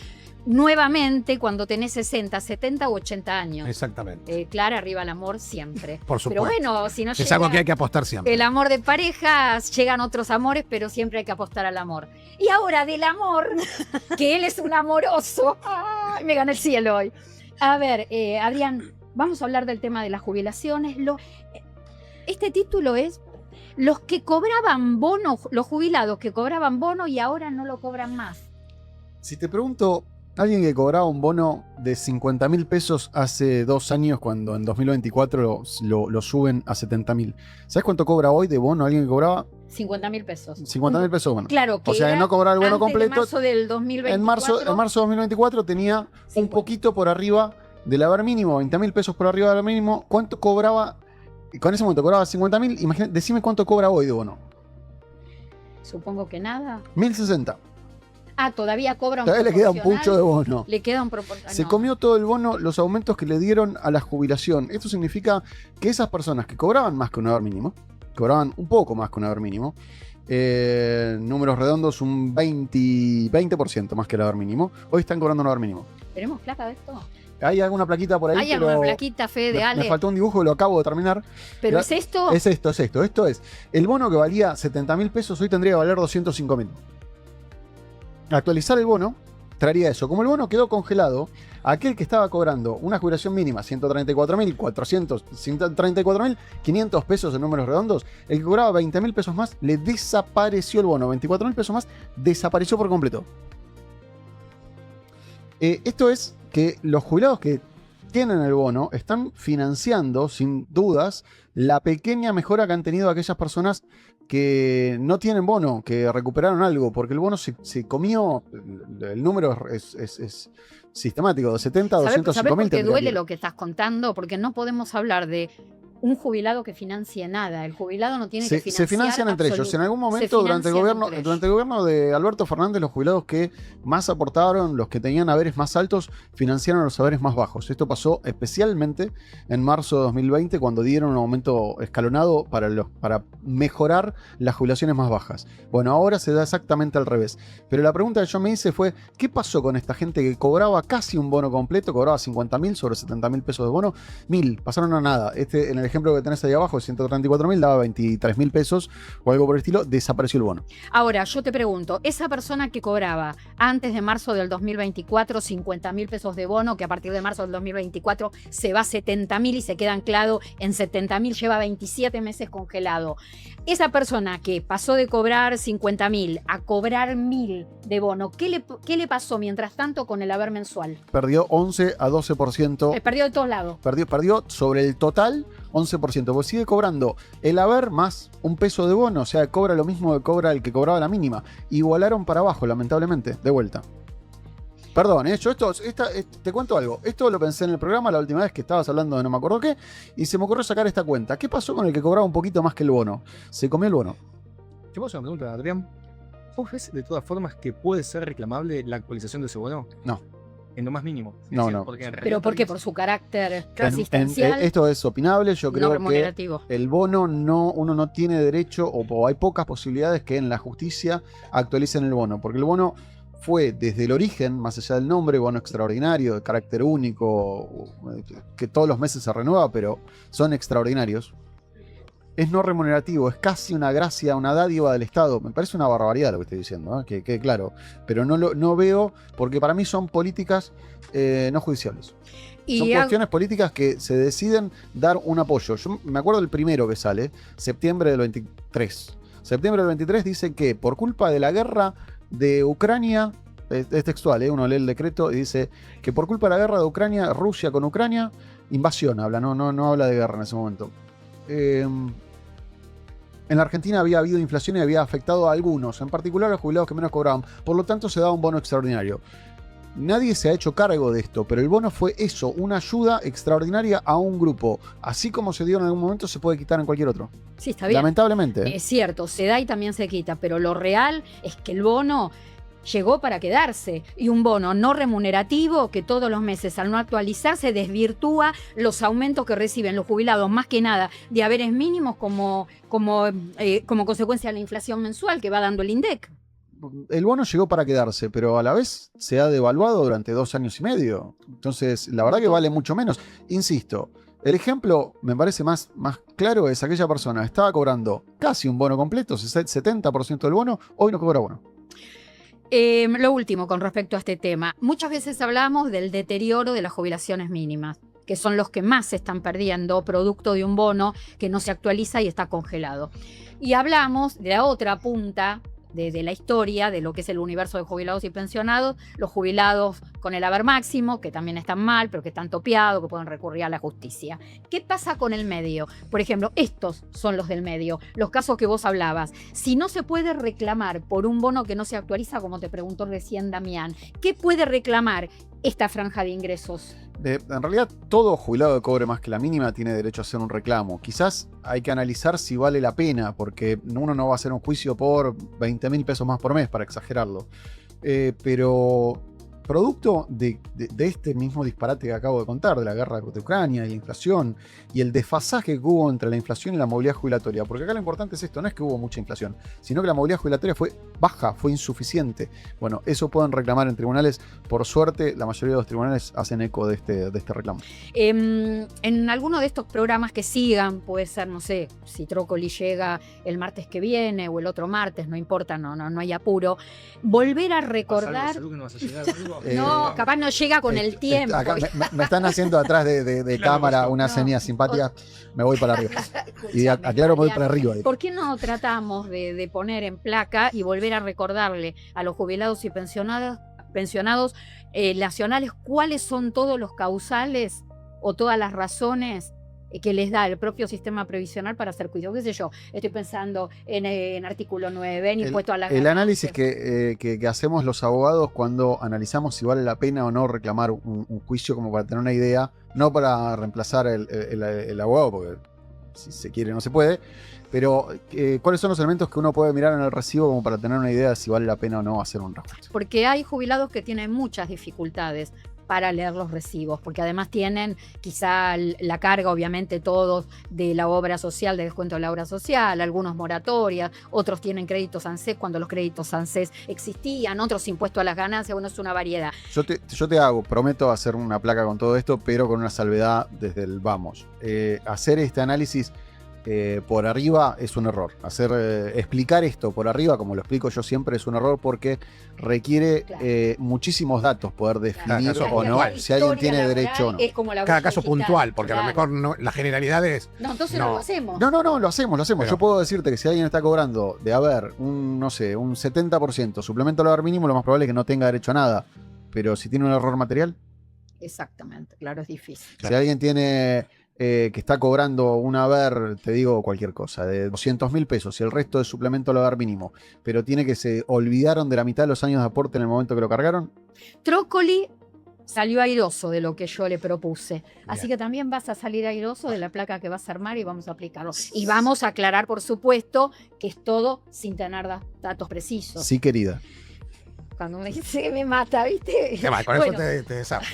B: nuevamente cuando tenés 60, 70 u 80 años.
E: Exactamente.
B: Clara, arriba el amor siempre.
E: Por supuesto.
B: Pero bueno, si no
E: Es
B: llega
E: algo que hay que apostar siempre.
B: el amor de parejas, llegan otros amores, pero siempre hay que apostar al amor. Y ahora del amor, que él es un amoroso. ¡Ay, me gané el cielo hoy! A ver, Adrián, vamos a hablar del tema de las jubilaciones. Este título es los que cobraban bono, los jubilados que cobraban bono y ahora no lo cobran más.
F: Si te pregunto, alguien que cobraba un bono de 50.000 pesos hace 2 años, cuando en 2024 lo suben a 70.000, ¿sabes cuánto cobra hoy de bono alguien que cobraba
B: 50.000 pesos.
F: 50.000 pesos? Bueno,
B: Claro, que
F: o sea,
B: era
F: que no cobraba el bono
B: antes de
F: completo.
B: marzo del 2024.
F: En marzo de 2024 tenía un
B: 50.
F: poquito por arriba del haber mínimo, 20.000 pesos por arriba del haber mínimo. ¿Cuánto cobraba? Con ese momento cobraba 50.000. Imagínate, decime cuánto cobra hoy de bono.
B: Supongo que nada.
F: 1.060.
B: Ah, todavía cobra un
F: Todavía le queda un
B: proporcional.
F: pucho de bono.
B: Le queda un proporcional.
F: Se comió todo el bono, los aumentos que le dieron a la jubilación. Esto significa que esas personas que cobraban más que un haber mínimo, cobraban un poco más que un haber mínimo, números redondos, un 20% más que el haber mínimo, hoy están cobrando un haber mínimo.
B: ¿Tenemos placa de esto?
F: Hay alguna plaquita por ahí,
B: Hay
F: pero
B: alguna plaquita, Fede,
F: me
B: Ale.
F: faltó un dibujo y lo acabo de terminar.
B: Pero
F: la-
B: es esto.
F: Es esto. Esto es. El bono que valía 70.000 pesos hoy tendría que valer 205.000. Actualizar el bono traería eso. Como el bono quedó congelado, aquel que estaba cobrando una jubilación mínima, 134.500 pesos en números redondos, el que cobraba 20.000 pesos más, le desapareció el bono. 24.000 pesos más, desapareció por completo. Esto es que los jubilados que tienen el bono están financiando, sin dudas, la pequeña mejora que han tenido aquellas personas que no tienen bono, que recuperaron algo, porque el bono se comió, el número es sistemático, de 70 a
B: ¿Sabés
F: 205.000.
B: por qué
F: tendría
B: duele
F: que ir.
B: lo que estás contando? Porque no podemos hablar de un jubilado que financie nada. El jubilado no tiene que financiar.
F: Se financian entre ellos. En algún momento,
B: Se
F: durante el
B: financian
F: gobierno,
B: entre
F: durante el gobierno de Alberto Fernández, los jubilados que más aportaron, los que tenían haberes más altos, financiaron los haberes más bajos. Esto pasó especialmente en marzo de 2020, cuando dieron un aumento escalonado para mejorar las jubilaciones más bajas. Bueno, ahora se da exactamente al revés. Pero la pregunta que yo me hice fue, ¿qué pasó con esta gente que cobraba casi un bono completo, cobraba 50.000 sobre 70.000 pesos de bono? 1.000, pasaron a nada. En el ejemplo que tenés ahí abajo, 134.000, daba 23.000 pesos o algo por el estilo, desapareció el bono.
B: Ahora, yo te pregunto, esa persona que cobraba antes de marzo del 2024 50.000 pesos de bono, que a partir de marzo del 2024 se va a 70.000 y se queda anclado en 70.000, lleva 27 meses congelado. Esa persona que pasó de cobrar 50.000 a cobrar 1.000 de bono, ¿qué le pasó mientras tanto con el haber mensual?
F: Perdió 11 a 12%.
B: Perdió de todos lados.
F: Perdió sobre el total 11%, porque sigue cobrando el haber más un peso de bono, o sea, cobra lo mismo que cobra el que cobraba la mínima. Igualaron para abajo, lamentablemente, de vuelta. Perdón, yo te cuento algo. Esto lo pensé en el programa la última vez que estabas hablando de no me acuerdo qué, y se me ocurrió sacar esta cuenta. ¿Qué pasó con el que cobraba un poquito más que el bono? Se comió el bono.
C: Te puedo hacer una pregunta, Adrián. ¿Vos ves de todas formas que puede ser reclamable la actualización de ese bono?
F: No.
C: En lo más mínimo. Es
F: No,
C: decir,
F: no.
C: porque en
B: ¿Pero
C: realidad
B: por qué?
C: tal
B: ¿Por
C: vez-
B: su carácter
C: Claro,
B: asistencial?
F: Esto es opinable. Yo
B: no
F: creo que
B: remunerativo.
F: el bono uno no tiene derecho, o hay pocas posibilidades que en la justicia actualicen el bono, porque el bono fue desde el origen, más allá del nombre, bono extraordinario, de carácter único, que todos los meses se renueva, pero son extraordinarios. Es no remunerativo, es casi una gracia, una dádiva del Estado. Me parece una barbaridad lo que estoy diciendo, que claro, pero no veo, porque para mí son políticas no judiciales. Son cuestiones políticas que se deciden dar un apoyo. Yo me acuerdo del primero que sale, septiembre del 23. Septiembre del 23 dice que por culpa de la guerra de Ucrania, es textual, uno lee el decreto y dice que por culpa de la guerra de Ucrania, Rusia con Ucrania, invasión habla, no habla de guerra en ese momento. En la Argentina había habido inflación y había afectado a algunos, en particular a los jubilados que menos cobraban. Por lo tanto, se daba un bono extraordinario. nadie se ha hecho cargo de esto, pero el bono fue eso, una ayuda extraordinaria a un grupo. Así como se dio en algún momento, se puede quitar en cualquier otro.
B: Sí, está bien.
F: Lamentablemente.
B: Es cierto, se da y también se quita, pero lo real es que el bono llegó para quedarse, y un bono no remunerativo que todos los meses, al no actualizarse, desvirtúa los aumentos que reciben los jubilados, más que nada de haberes mínimos como consecuencia de la inflación mensual que va dando el INDEC.
F: El bono llegó para quedarse, pero a la vez se ha devaluado durante 2 años y medio. Entonces, la verdad que vale mucho menos. Insisto, el ejemplo me parece más claro es aquella persona que estaba cobrando casi un bono completo, 70% del bono, hoy no cobra bono.
B: Lo último con respecto a este tema. Muchas veces hablamos del deterioro de las jubilaciones mínimas, que son los que más se están perdiendo, producto de un bono que no se actualiza y está congelado. Y hablamos de la otra punta de la historia, de lo que es el universo de jubilados y pensionados, los jubilados con el haber máximo, que también están mal, pero que están topeados, que pueden recurrir a la justicia. ¿Qué pasa con el medio? Por ejemplo, estos son los del medio, los casos que vos hablabas. Si no se puede reclamar por un bono que no se actualiza, como te preguntó recién Damián, ¿qué puede reclamar esta franja de ingresos?
F: En realidad, todo jubilado que cobre más que la mínima tiene derecho a hacer un reclamo. Quizás hay que analizar si vale la pena, porque uno no va a hacer un juicio por 20.000 pesos más por mes, para exagerarlo. Pero producto de este mismo disparate que acabo de contar, de la guerra de Ucrania y la inflación, y el desfasaje que hubo entre la inflación y la movilidad jubilatoria, porque acá lo importante es esto, no es que hubo mucha inflación, sino que la movilidad jubilatoria fue baja, fue insuficiente. Bueno, eso pueden reclamar en tribunales. Por suerte, la mayoría de los tribunales hacen eco de este reclamo.
B: En alguno de estos programas que sigan, puede ser, no sé, si Trócoli llega el martes que viene o el otro martes, no importa, no hay apuro, volver a recordar... No, capaz no llega con el tiempo.
F: Acá me están haciendo atrás de cámara una señal simpática, me voy para arriba. Y aclaro, me voy para arriba.
B: ¿Por qué no tratamos de poner en placa y volver a recordarle a los jubilados y pensionados nacionales cuáles son todos los causales o todas las razones que les da el propio sistema previsional para hacer juicio? ¿Qué sé yo? Estoy pensando en artículo 9, en impuesto a la
F: El análisis que hacemos los abogados cuando analizamos si vale la pena o no reclamar un juicio, como para tener una idea, no para reemplazar el abogado, porque si se quiere no se puede, pero ¿cuáles son los elementos que uno puede mirar en el recibo como para tener una idea de si vale la pena o no hacer un reajuste?
B: Porque hay jubilados que tienen muchas dificultades para leer los recibos, porque además tienen quizá la carga, obviamente todos, de la obra social, de descuento de la obra social, algunos moratorias, otros tienen créditos ANSES cuando los créditos ANSES existían, otros impuestos a las ganancias, bueno, es una variedad.
F: Yo te prometo hacer una placa con todo esto, pero con una salvedad desde el vamos. Hacer este análisis por arriba es un error. Explicar esto por arriba, como lo explico yo siempre, es un error porque requiere muchísimos datos poder definir o no si alguien tiene derecho o no.
E: Cada caso puntual, porque a lo mejor no, las generalidades...
B: No, entonces no lo hacemos.
F: No, lo hacemos.
E: Pero
F: yo puedo decirte que si alguien está cobrando de haber un 70% suplemento al haber mínimo, lo más probable es que no tenga derecho a nada. Pero si tiene un error material...
B: Exactamente, claro, es difícil.
F: Si alguien tiene... que está cobrando un haber, te digo cualquier cosa, de 200.000 pesos y el resto es suplemento al haber mínimo, pero tiene que se olvidaron de la mitad de los años de aporte en el momento que lo cargaron.
B: Trócoli salió airoso de lo que yo le propuse. Así que también vas a salir airoso de la placa que vas a armar y vamos a aplicarlo. Y vamos a aclarar, por supuesto, que es todo sin tener datos precisos.
F: Sí, querida.
B: Cuando me dice que me mata, ¿viste?
E: Qué mal, con eso te desarmo.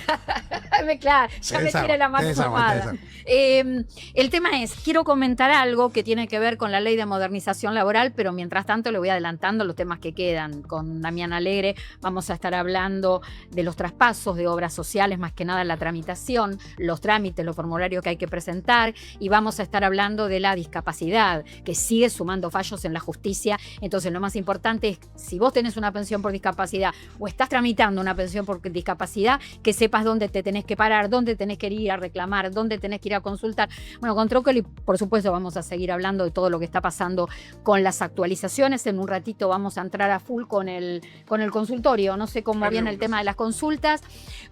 B: Claro, ya me tiene la mano formada. El tema es, quiero comentar algo que tiene que ver con la ley de modernización laboral, pero mientras tanto le voy adelantando los temas que quedan. Con Damián Alegre vamos a estar hablando de los traspasos de obras sociales, más que nada la tramitación, los trámites, los formularios que hay que presentar, y vamos a estar hablando de la discapacidad, que sigue sumando fallos en la justicia. Entonces lo más importante es, si vos tenés una pensión por discapacidad o estás tramitando una pensión por discapacidad, que sepas dónde te tenés que que parar, dónde tenés que ir a reclamar, dónde tenés que ir a consultar. Bueno, con Trócoli, por supuesto, vamos a seguir hablando de todo lo que está pasando con las actualizaciones. En un ratito vamos a entrar a full con el consultorio. No sé cómo viene el tema de las consultas.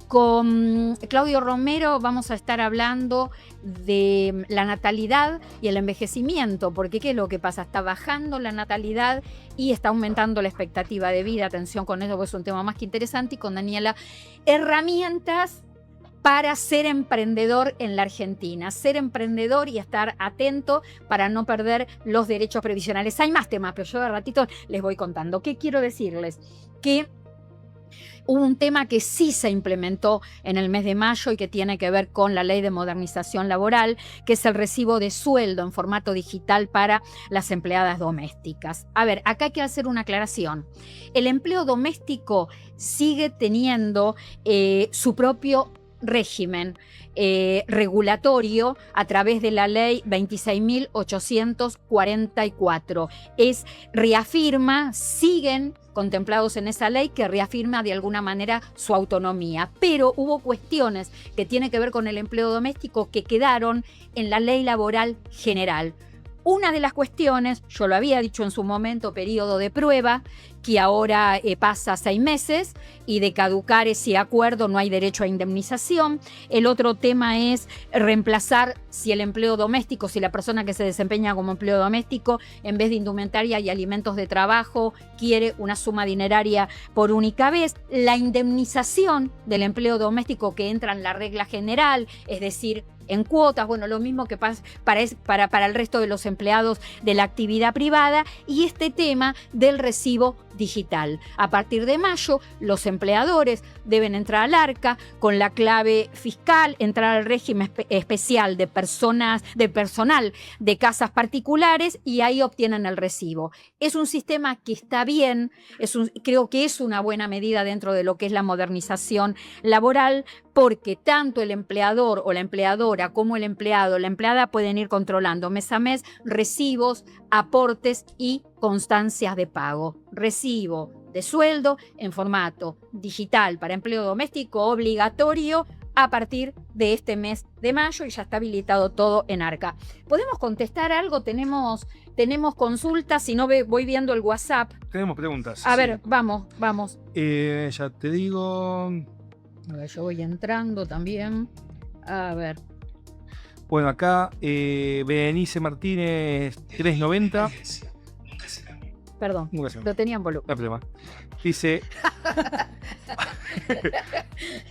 B: Con Claudio Romero vamos a estar hablando de la natalidad y el envejecimiento, porque ¿qué es lo que pasa? Está bajando la natalidad y está aumentando la expectativa de vida. Atención con eso, porque es un tema más que interesante. Y con Daniela, herramientas para ser emprendedor en la Argentina. Ser emprendedor y estar atento para no perder los derechos previsionales. Hay más temas, pero yo de ratito les voy contando. ¿Qué quiero decirles? Que hubo un tema que sí se implementó en el mes de mayo y que tiene que ver con la Ley de Modernización Laboral, que es el recibo de sueldo en formato digital para las empleadas domésticas. A ver, acá hay que hacer una aclaración. El empleo doméstico sigue teniendo su propio régimen regulatorio a través de la ley 26.844. Siguen contemplados en esa ley que reafirma de alguna manera su autonomía. Pero hubo cuestiones que tienen que ver con el empleo doméstico que quedaron en la ley laboral general. Una de las cuestiones, yo lo había dicho en su momento, periodo de prueba, que ahora pasa a 6 meses y de caducar ese acuerdo no hay derecho a indemnización. El otro tema es reemplazar si el empleo doméstico, si la persona que se desempeña como empleo doméstico, en vez de indumentaria y alimentos de trabajo, quiere una suma dineraria por única vez. La indemnización del empleo doméstico que entra en la regla general, es decir, en cuotas, bueno, lo mismo que pasa para el resto de los empleados de la actividad privada, y este tema del recibo digital. A partir de mayo, los empleadores deben entrar al ARCA con la clave fiscal, entrar al régimen especial de personal de casas particulares y ahí obtienen el recibo. Es un sistema que está bien, creo que es una buena medida dentro de lo que es la modernización laboral, porque tanto el empleador o la empleadora como el empleado o la empleada pueden ir controlando mes a mes recibos, aportes y constancias de pago. Recibo de sueldo en formato digital para empleo doméstico obligatorio a partir de este mes de mayo y ya está habilitado todo en ARCA. ¿Podemos contestar algo? Tenemos consultas, si no voy viendo el WhatsApp.
C: Tenemos preguntas.
B: A ver, vamos.
C: Ya te digo.
B: A ver, yo voy entrando también. A ver.
C: Bueno, acá Berenice Martínez 390.
B: Perdón, lo tenía en volumen.
C: No hay problema. Dice: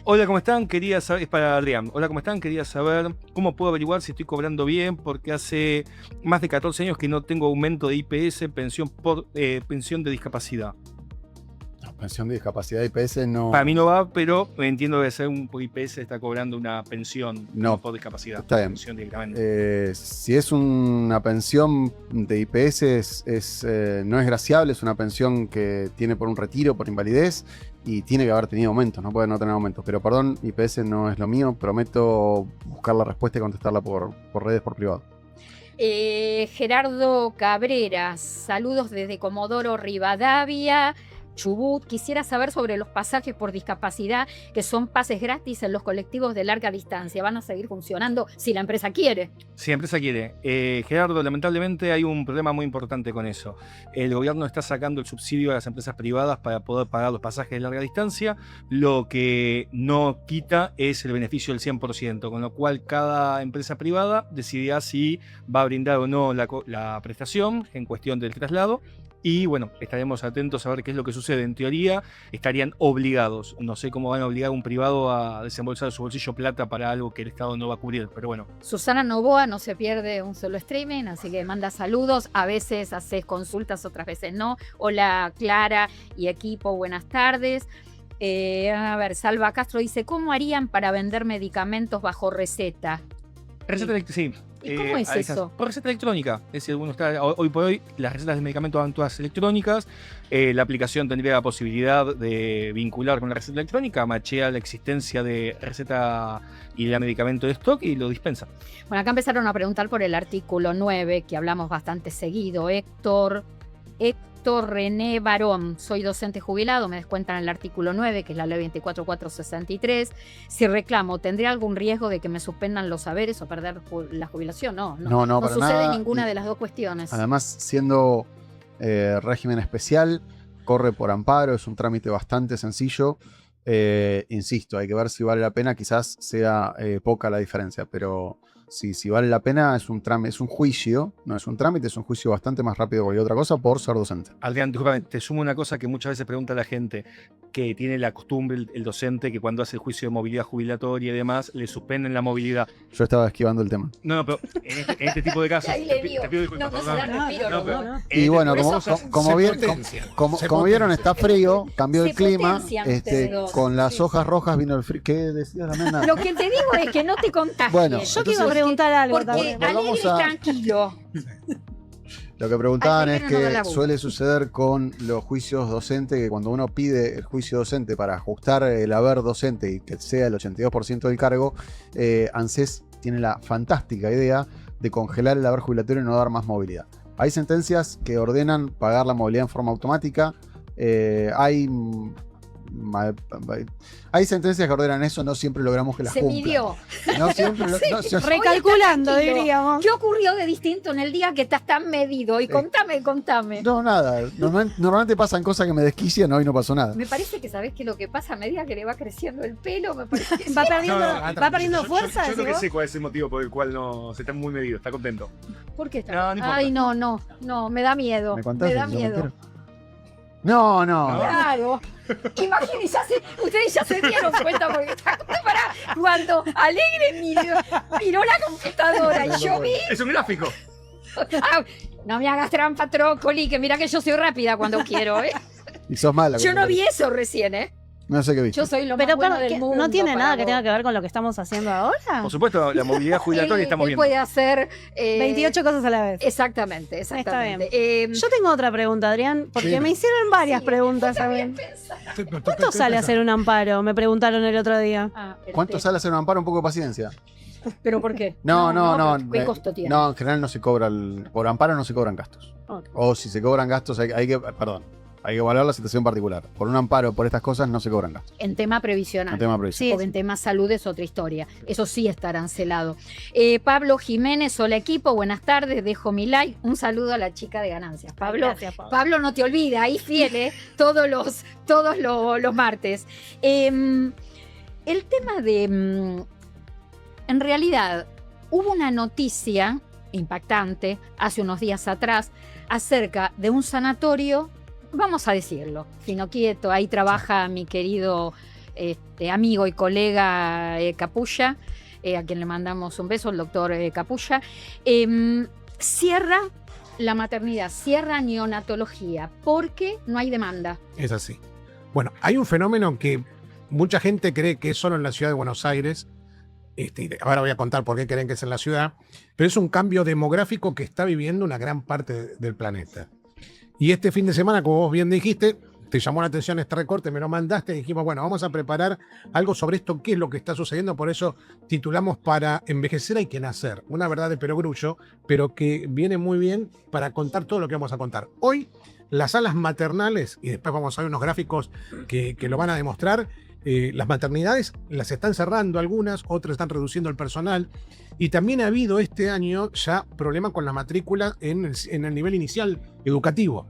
C: hola, ¿cómo están? Quería saber, es para Adrián. Hola, ¿cómo están? Quería saber cómo puedo averiguar si estoy cobrando bien, porque hace más de 14 años que no tengo aumento de IPS, pensión de discapacidad.
F: Pensión de discapacidad IPS no.
C: Para mí no va, pero entiendo que debe ser un IPS está cobrando una pensión
F: no,
C: por discapacidad.
F: Está bien.
C: Pensión directamente.
F: Si es una pensión de IPS, no es graciable, es una pensión que tiene por un retiro, por invalidez, y tiene que haber tenido aumento, no puede no tener aumento. Pero perdón, IPS no es lo mío, prometo buscar la respuesta y contestarla por redes, por privado.
B: Gerardo Cabrera, saludos desde Comodoro Rivadavia, Chubut. Quisiera saber sobre los pasajes por discapacidad, que son pases gratis en los colectivos de larga distancia. ¿Van a seguir funcionando si la empresa quiere?
C: Si la empresa quiere. Gerardo, lamentablemente hay un problema muy importante con eso. El gobierno está sacando el subsidio a las empresas privadas para poder pagar los pasajes de larga distancia. Lo que no quita es el beneficio del 100%, con lo cual cada empresa privada decidirá si va a brindar o no la prestación en cuestión del traslado. Y bueno, estaremos atentos a ver qué es lo que sucede. En teoría estarían obligados. No sé cómo van a obligar a un privado a desembolsar su bolsillo plata para algo que el Estado no va a cubrir, pero bueno.
B: Susana Novoa no se pierde un solo streaming, así que manda saludos. A veces haces consultas, otras veces no. Hola Clara y equipo, buenas tardes. A ver, Salva Castro dice, ¿cómo harían para vender medicamentos bajo receta?
C: Receta sí.
B: ¿Y cómo es eso?
C: Por receta electrónica. Es decir, hoy por hoy las recetas de medicamentos van todas electrónicas. La aplicación tendría la posibilidad de vincular con la receta electrónica, machea la existencia de receta y el medicamento de stock y lo dispensa.
B: Bueno, acá empezaron a preguntar por el artículo 9, que hablamos bastante seguido. Héctor doctor René Barón. Soy docente jubilado, me descuentan el artículo 9, que es la ley 24463. Si reclamo, ¿tendría algún riesgo de que me suspendan los saberes o perder la jubilación? No
F: para
B: sucede
F: nada.
B: ninguna de las dos cuestiones.
F: Además, siendo régimen especial, corre por amparo, es un trámite bastante sencillo. Insisto, hay que ver si vale la pena, quizás sea poca la diferencia, pero si vale la pena, es un juicio, no es un trámite, es un juicio bastante más rápido que cualquier otra cosa por ser docente.
C: Adrián, discúlpame, te sumo una cosa que muchas veces pregunta la gente, que tiene la costumbre el docente que cuando hace el juicio de movilidad jubilatoria y demás, le suspenden la movilidad.
F: Yo estaba esquivando el tema.
C: No, pero en este tipo de casos,
B: Ahí le
C: te
B: dio.
C: pido disculpas.
B: No se la respiro,
C: No, pero-
B: no.
F: Y bueno,
B: por
F: como vieron, está frío, cambió el
B: Se
F: clima.
B: potencian ustedes dos.
F: Con las hojas rojas vino el frío. ¿Qué decías, Damiana?
B: Lo que te digo es que no te contagies.
F: Bueno,
D: Yo que iba a preguntar algo
B: Porque
D: también.
F: Volvamos
B: alegre y
F: a-
B: tranquilo.
F: Lo que preguntaban
B: Al
F: es
B: pequeño no da la
F: que
B: boca.
F: suele suceder con los juicios docentes, que cuando uno pide el juicio docente para ajustar el haber docente y que sea el 82% del cargo, ANSES tiene la fantástica idea de congelar el haber jubilatorio y no dar más movilidad. Hay sentencias que ordenan pagar la movilidad en forma automática. Hay sentencias que ordenan eso, no siempre logramos que las
B: Se
F: cumplan.
B: midió.
F: No siempre
D: Recalculando,
B: Tranquilo.
D: diríamos.
B: ¿Qué ocurrió de distinto en el día que estás tan medido? Y contame.
F: No, nada. Normalmente pasan cosas que me desquician, hoy no pasó nada.
B: Me parece que sabés que lo que pasa a medida que le va creciendo el pelo, me parece que
D: Va perdiendo,
C: No, no,
D: va perdiendo fuerza.
C: Yo creo
D: decís
C: que
D: vos.
C: sé cuál es el motivo por el cual no se está muy medido, está contento.
B: ¿Por qué está?
C: No, no importa.
B: Ay, no, me da miedo.
F: ¿Me contás?
B: Me da
F: ¿Lo
B: miedo.
F: quiero? No.
B: Claro. Imagínense, ustedes ya se dieron cuenta porque pará, cuando Alegre miró la computadora y yo vi.
C: Es un gráfico.
B: Ah, no me hagas trampa, Trócoli, que mira que yo soy rápida cuando quiero, ¿eh?
F: Y sos mala.
B: Yo no vi eso recién, ¿eh?
F: No sé qué viste.
B: Yo soy lo
D: Pero
B: más bueno
D: ¿qué?
B: del mundo.
D: ¿No tiene
B: para
D: nada que
B: vos.
D: tenga que ver con lo que estamos haciendo ahora?
C: Por supuesto, la movilidad jubilatoria estamos
B: Él
C: viendo.
B: puede hacer
D: 28 cosas a la vez.
B: Exactamente.
D: Yo tengo otra pregunta, Adrián, porque
E: Sí.
D: me hicieron varias preguntas. ¿Saben? ¿Cuánto sale hacer un amparo? Me preguntaron el otro día.
F: ¿Cuánto sale hacer un amparo? Un poco de paciencia.
B: ¿Pero por qué?
F: No.
B: ¿Qué costo tiene?
F: No, en general no se cobra por amparo no se cobran gastos.
D: Ok.
F: O si se cobran gastos hay que evaluar la situación particular. Por un amparo, por estas cosas, no se cobran gastos.
B: En tema previsional.
F: El tema previsional.
D: Sí.
B: Porque en tema salud es otra historia. Eso sí está arancelado. Pablo Jiménez, hola equipo, buenas tardes, dejo mi like. Un saludo a la chica de ganancias. Pablo,
D: Gracias, Pablo.
B: Pablo no te olvida, ahí fiel, todos los martes. El tema de... en realidad, hubo una noticia impactante hace unos días atrás acerca de un sanatorio, vamos a decirlo, Fino Quieto, ahí trabaja mi querido amigo y colega Capulla, a quien le mandamos un beso, el doctor Capulla, cierra la maternidad, cierra neonatología, porque no hay demanda.
E: Es así. Bueno, hay un fenómeno que mucha gente cree que es solo en la ciudad de Buenos Aires. Ahora voy a contar por qué creen que es en la ciudad, pero es un cambio demográfico que está viviendo una gran parte del planeta. Y este fin de semana, como vos bien dijiste, te llamó la atención este recorte, me lo mandaste y dijimos, bueno, vamos a preparar algo sobre esto, qué es lo que está sucediendo, por eso titulamos Para envejecer hay que nacer, una verdad de perogrullo, pero que viene muy bien para contar todo lo que vamos a contar. Hoy, las salas maternales, y después vamos a ver unos gráficos que lo van a demostrar, las maternidades las están cerrando algunas, otras están reduciendo el personal, y también ha habido este año ya problema con la matrícula en el nivel inicial educativo.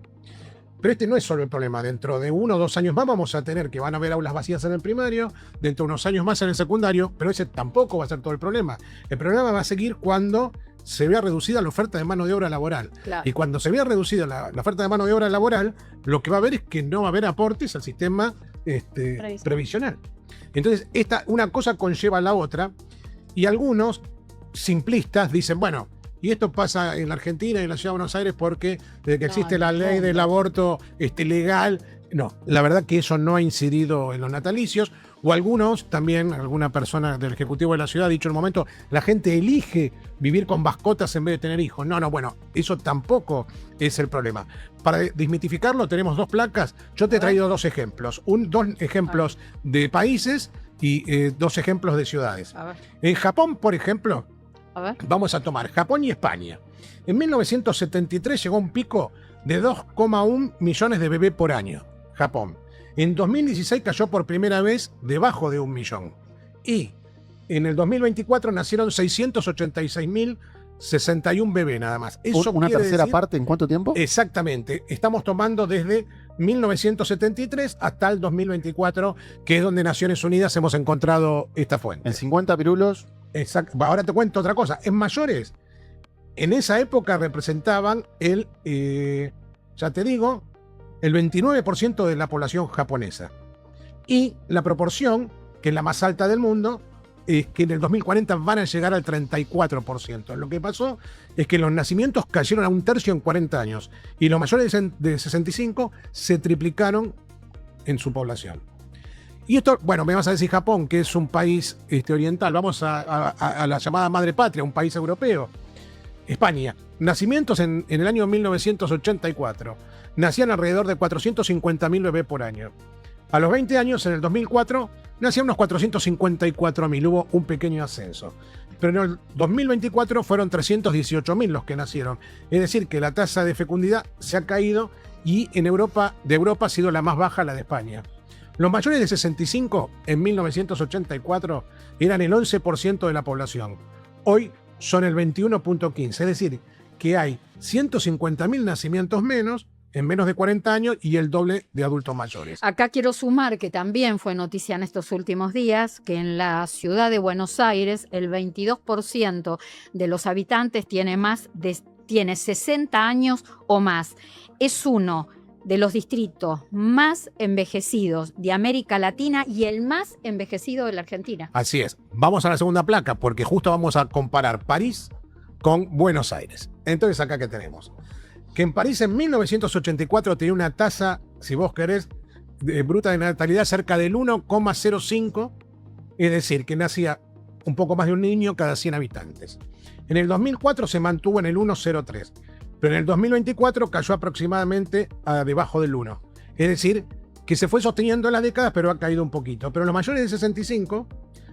E: Pero este no es solo el problema. Dentro de 1 o 2 años más vamos a tener que van a haber aulas vacías en el primario, dentro de unos años más en el secundario, pero ese tampoco va a ser todo el problema. El problema va a seguir cuando se vea reducida la oferta de mano de obra laboral.
B: Claro.
E: Y cuando se vea reducida la oferta de mano de obra laboral, lo que va a haber es que no va a haber aportes al sistema previsional. Entonces, una cosa conlleva a la otra, y algunos simplistas dicen, bueno, y esto pasa en la Argentina y en la ciudad de Buenos Aires porque desde que existe la ley del aborto legal. No, la verdad que eso no ha incidido en los natalicios, o algunos también, alguna persona del Ejecutivo de la ciudad ha dicho en un momento, la gente elige vivir con mascotas en vez de tener hijos. No, bueno, eso tampoco es el problema. Para desmitificarlo tenemos 2 placas, yo te he traído 2 ejemplos, 2 ejemplos de países y 2 ejemplos de ciudades.
B: A ver,
E: En Japón, por ejemplo,
B: a ver.
E: vamos a tomar Japón y España. En 1973 llegó un pico de 2,1 millones de bebés por año, Japón. En 2016 cayó por primera vez debajo de 1 millón. Y en el 2024 nacieron 686.061 bebés nada más. Eso
F: ¿Una
E: quiere
F: tercera
E: decir-
F: parte en cuánto tiempo?
E: Exactamente. Estamos tomando desde 1973 hasta el 2024, que es donde Naciones Unidas hemos encontrado esta fuente.
F: En 50 pirulos.
E: Exacto. Ahora te cuento otra cosa. En mayores, en esa época representaban ya te digo, el 29% de la población japonesa. Y la proporción, que es la más alta del mundo, es que en el 2040 van a llegar al 34%. Lo que pasó es que los nacimientos cayeron a 1/3 en 40 años y los mayores de 65 se triplicaron en su población. Y esto, bueno, me vas a decir Japón, que es un país oriental. Vamos a la llamada madre patria, un país europeo. España. Nacimientos en el año 1984. Nacían alrededor de 450.000 bebés por año. A los 20 años, en el 2004, nacían unos 454.000. Hubo un pequeño ascenso. Pero en el 2024 fueron 318.000 los que nacieron. Es decir, que la tasa de fecundidad se ha caído y de Europa ha sido la más baja, la de España. Los mayores de 65 en 1984 eran el 11% de la población. Hoy son el 21.15%. Es decir, que hay 150.000 nacimientos menos en menos de 40 años y el doble de adultos mayores.
B: Acá quiero sumar que también fue noticia en estos últimos días que en la ciudad de Buenos Aires el 22% de los habitantes tiene 60 años o más. Es uno de los distritos más envejecidos de América Latina y el más envejecido de la Argentina.
E: Así es. Vamos a la segunda placa porque justo vamos a comparar París con Buenos Aires. Entonces, acá que tenemos que en París en 1984 tenía una tasa, si vos querés, bruta de natalidad cerca del 1,05, es decir, que nacía un poco más de un niño cada 100 habitantes. En el 2004 se mantuvo en el 1,03, pero en el 2024 cayó aproximadamente a debajo del 1. Es decir, que se fue sosteniendo en las décadas, pero ha caído un poquito. Pero los mayores de 65,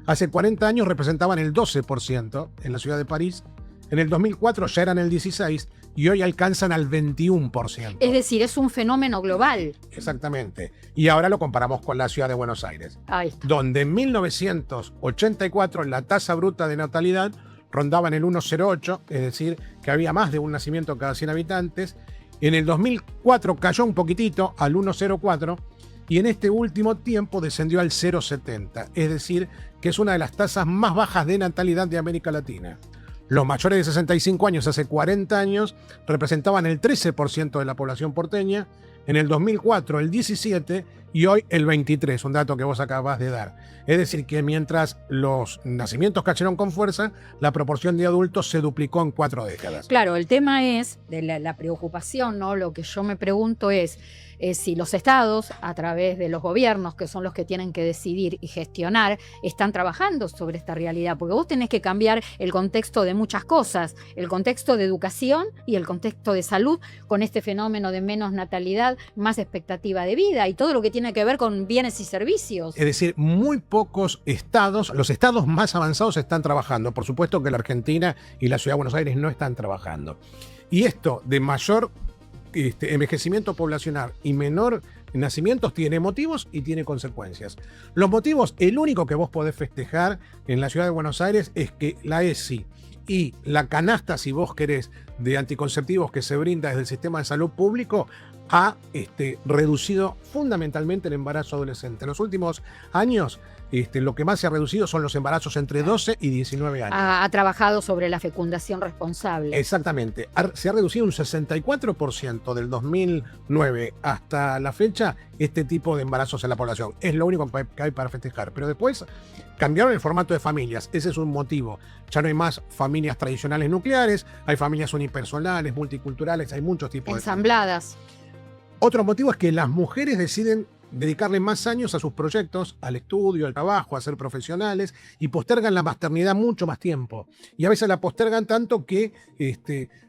E: hace 40 años representaban el 12% en la ciudad de París. En el 2004 ya eran el 16% y hoy alcanzan al 21%.
B: Es decir, es un fenómeno global.
E: Exactamente. Y ahora lo comparamos con la ciudad de Buenos Aires,
B: Ahí está.
E: donde en 1984 la tasa bruta de natalidad rondaba en el 1,08, es decir, que había más de un nacimiento cada 100 habitantes. En el 2004 cayó un poquitito al 1,04 y en este último tiempo descendió al 0,70, es decir, que es una de las tasas más bajas de natalidad de América Latina. Los mayores de 65 años hace 40 años representaban el 13% de la población porteña, en el 2004 el 17% y hoy el 23%, un dato que vos acabás de dar. Es decir, que mientras los nacimientos cayeron con fuerza, la proporción de adultos se duplicó en 4 décadas.
B: Claro, el tema es de la preocupación, ¿no? Lo que yo me pregunto es si los estados, a través de los gobiernos, que son los que tienen que decidir y gestionar, están trabajando sobre esta realidad, porque vos tenés que cambiar el contexto de muchas cosas, el contexto de educación y el contexto de salud, con este fenómeno de menos natalidad, más expectativa de vida y todo lo que tiene que ver con bienes y servicios.
E: Es decir, muy pocos estados, los estados más avanzados están trabajando. Por supuesto que la Argentina y la Ciudad de Buenos Aires no están trabajando. Y esto de mayor envejecimiento poblacional y menor nacimientos tiene motivos y tiene consecuencias. Los motivos, el único que vos podés festejar en la Ciudad de Buenos Aires es que la ESI y la canasta, si vos querés, de anticonceptivos que se brinda desde el sistema de salud público ha reducido fundamentalmente el embarazo adolescente. En los últimos años, lo que más se ha reducido son los embarazos entre 12 y 19 años.
B: Ha trabajado sobre la fecundación responsable.
E: Exactamente. Se ha reducido un 64% del 2009 hasta la fecha este tipo de embarazos en la población. Es lo único que hay para festejar. Pero después cambiaron el formato de familias. Ese es un motivo. Ya no hay más familias tradicionales nucleares, hay familias unipersonales, multiculturales, hay muchos tipos de
B: Ensambladas.
E: Otro motivo es que las mujeres deciden dedicarle más años a sus proyectos, al estudio, al trabajo, a ser profesionales y postergan la maternidad mucho más tiempo. Y a veces la postergan tanto que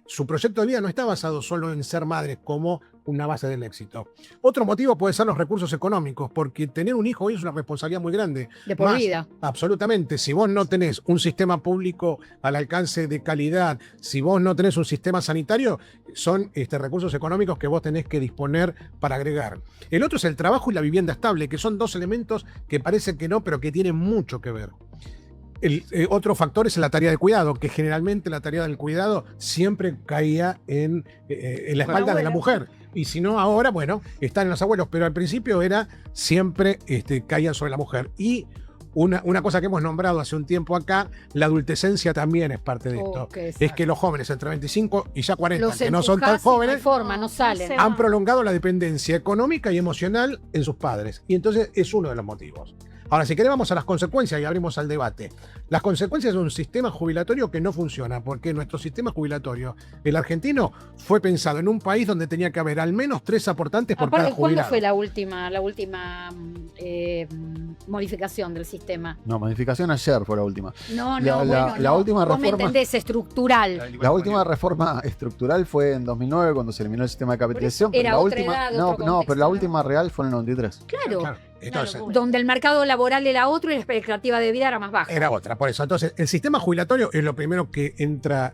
E: su proyecto de vida no está basado solo en ser madres, como una base del éxito. Otro motivo puede ser los recursos económicos, porque tener un hijo hoy es una responsabilidad muy grande.
B: De por
E: Más,
B: vida.
E: absolutamente. Si vos no tenés un sistema público al alcance de calidad, si vos no tenés un sistema sanitario, son recursos económicos que vos tenés que disponer para agregar. El otro es el trabajo y la vivienda estable, que son dos elementos que parece que no, pero que tienen mucho que ver. Otro factor es la tarea de cuidado, que generalmente la tarea del cuidado siempre caía en la espalda de la mujer. Y si no, ahora, bueno, están en los abuelos, pero al principio era siempre caían sobre la mujer. Y una cosa que hemos nombrado hace un tiempo acá, la adultescencia también es parte de esto. Es que los jóvenes entre 25 y ya 40,
B: Los
E: que no son tan
B: empujás y no hay
E: jóvenes,
B: forma, no salen.
D: se
E: han prolongado la dependencia económica y emocional en sus padres. Y entonces es uno de los motivos. Ahora, si querés, vamos a las consecuencias y abrimos al debate. Las consecuencias de un sistema jubilatorio que no funciona, porque nuestro sistema jubilatorio, el argentino, fue pensado en un país donde tenía que haber al menos 3 aportantes por
B: Aparte,
E: cada
B: ¿cuándo
E: jubilado.
B: fue la última modificación del sistema?
F: No, modificación ayer fue la última.
B: No,
F: La-
B: bueno,
F: la- la
B: no.
F: última
B: Vos me
F: reforma-
B: entendés, estructural.
F: La última reforma estructural fue en 2009 cuando se eliminó el sistema de capitalización.
B: Era
F: la
B: otra
F: última,
B: edad,
F: no,
B: otro
F: no,
B: contexto,
F: pero la
B: ¿no?
F: última real fue en el 93.
B: Claro.
E: Entonces,
B: Donde el mercado laboral era otro y la expectativa de vida era más baja.
E: era otra, por eso. Entonces, el sistema jubilatorio es lo primero que entra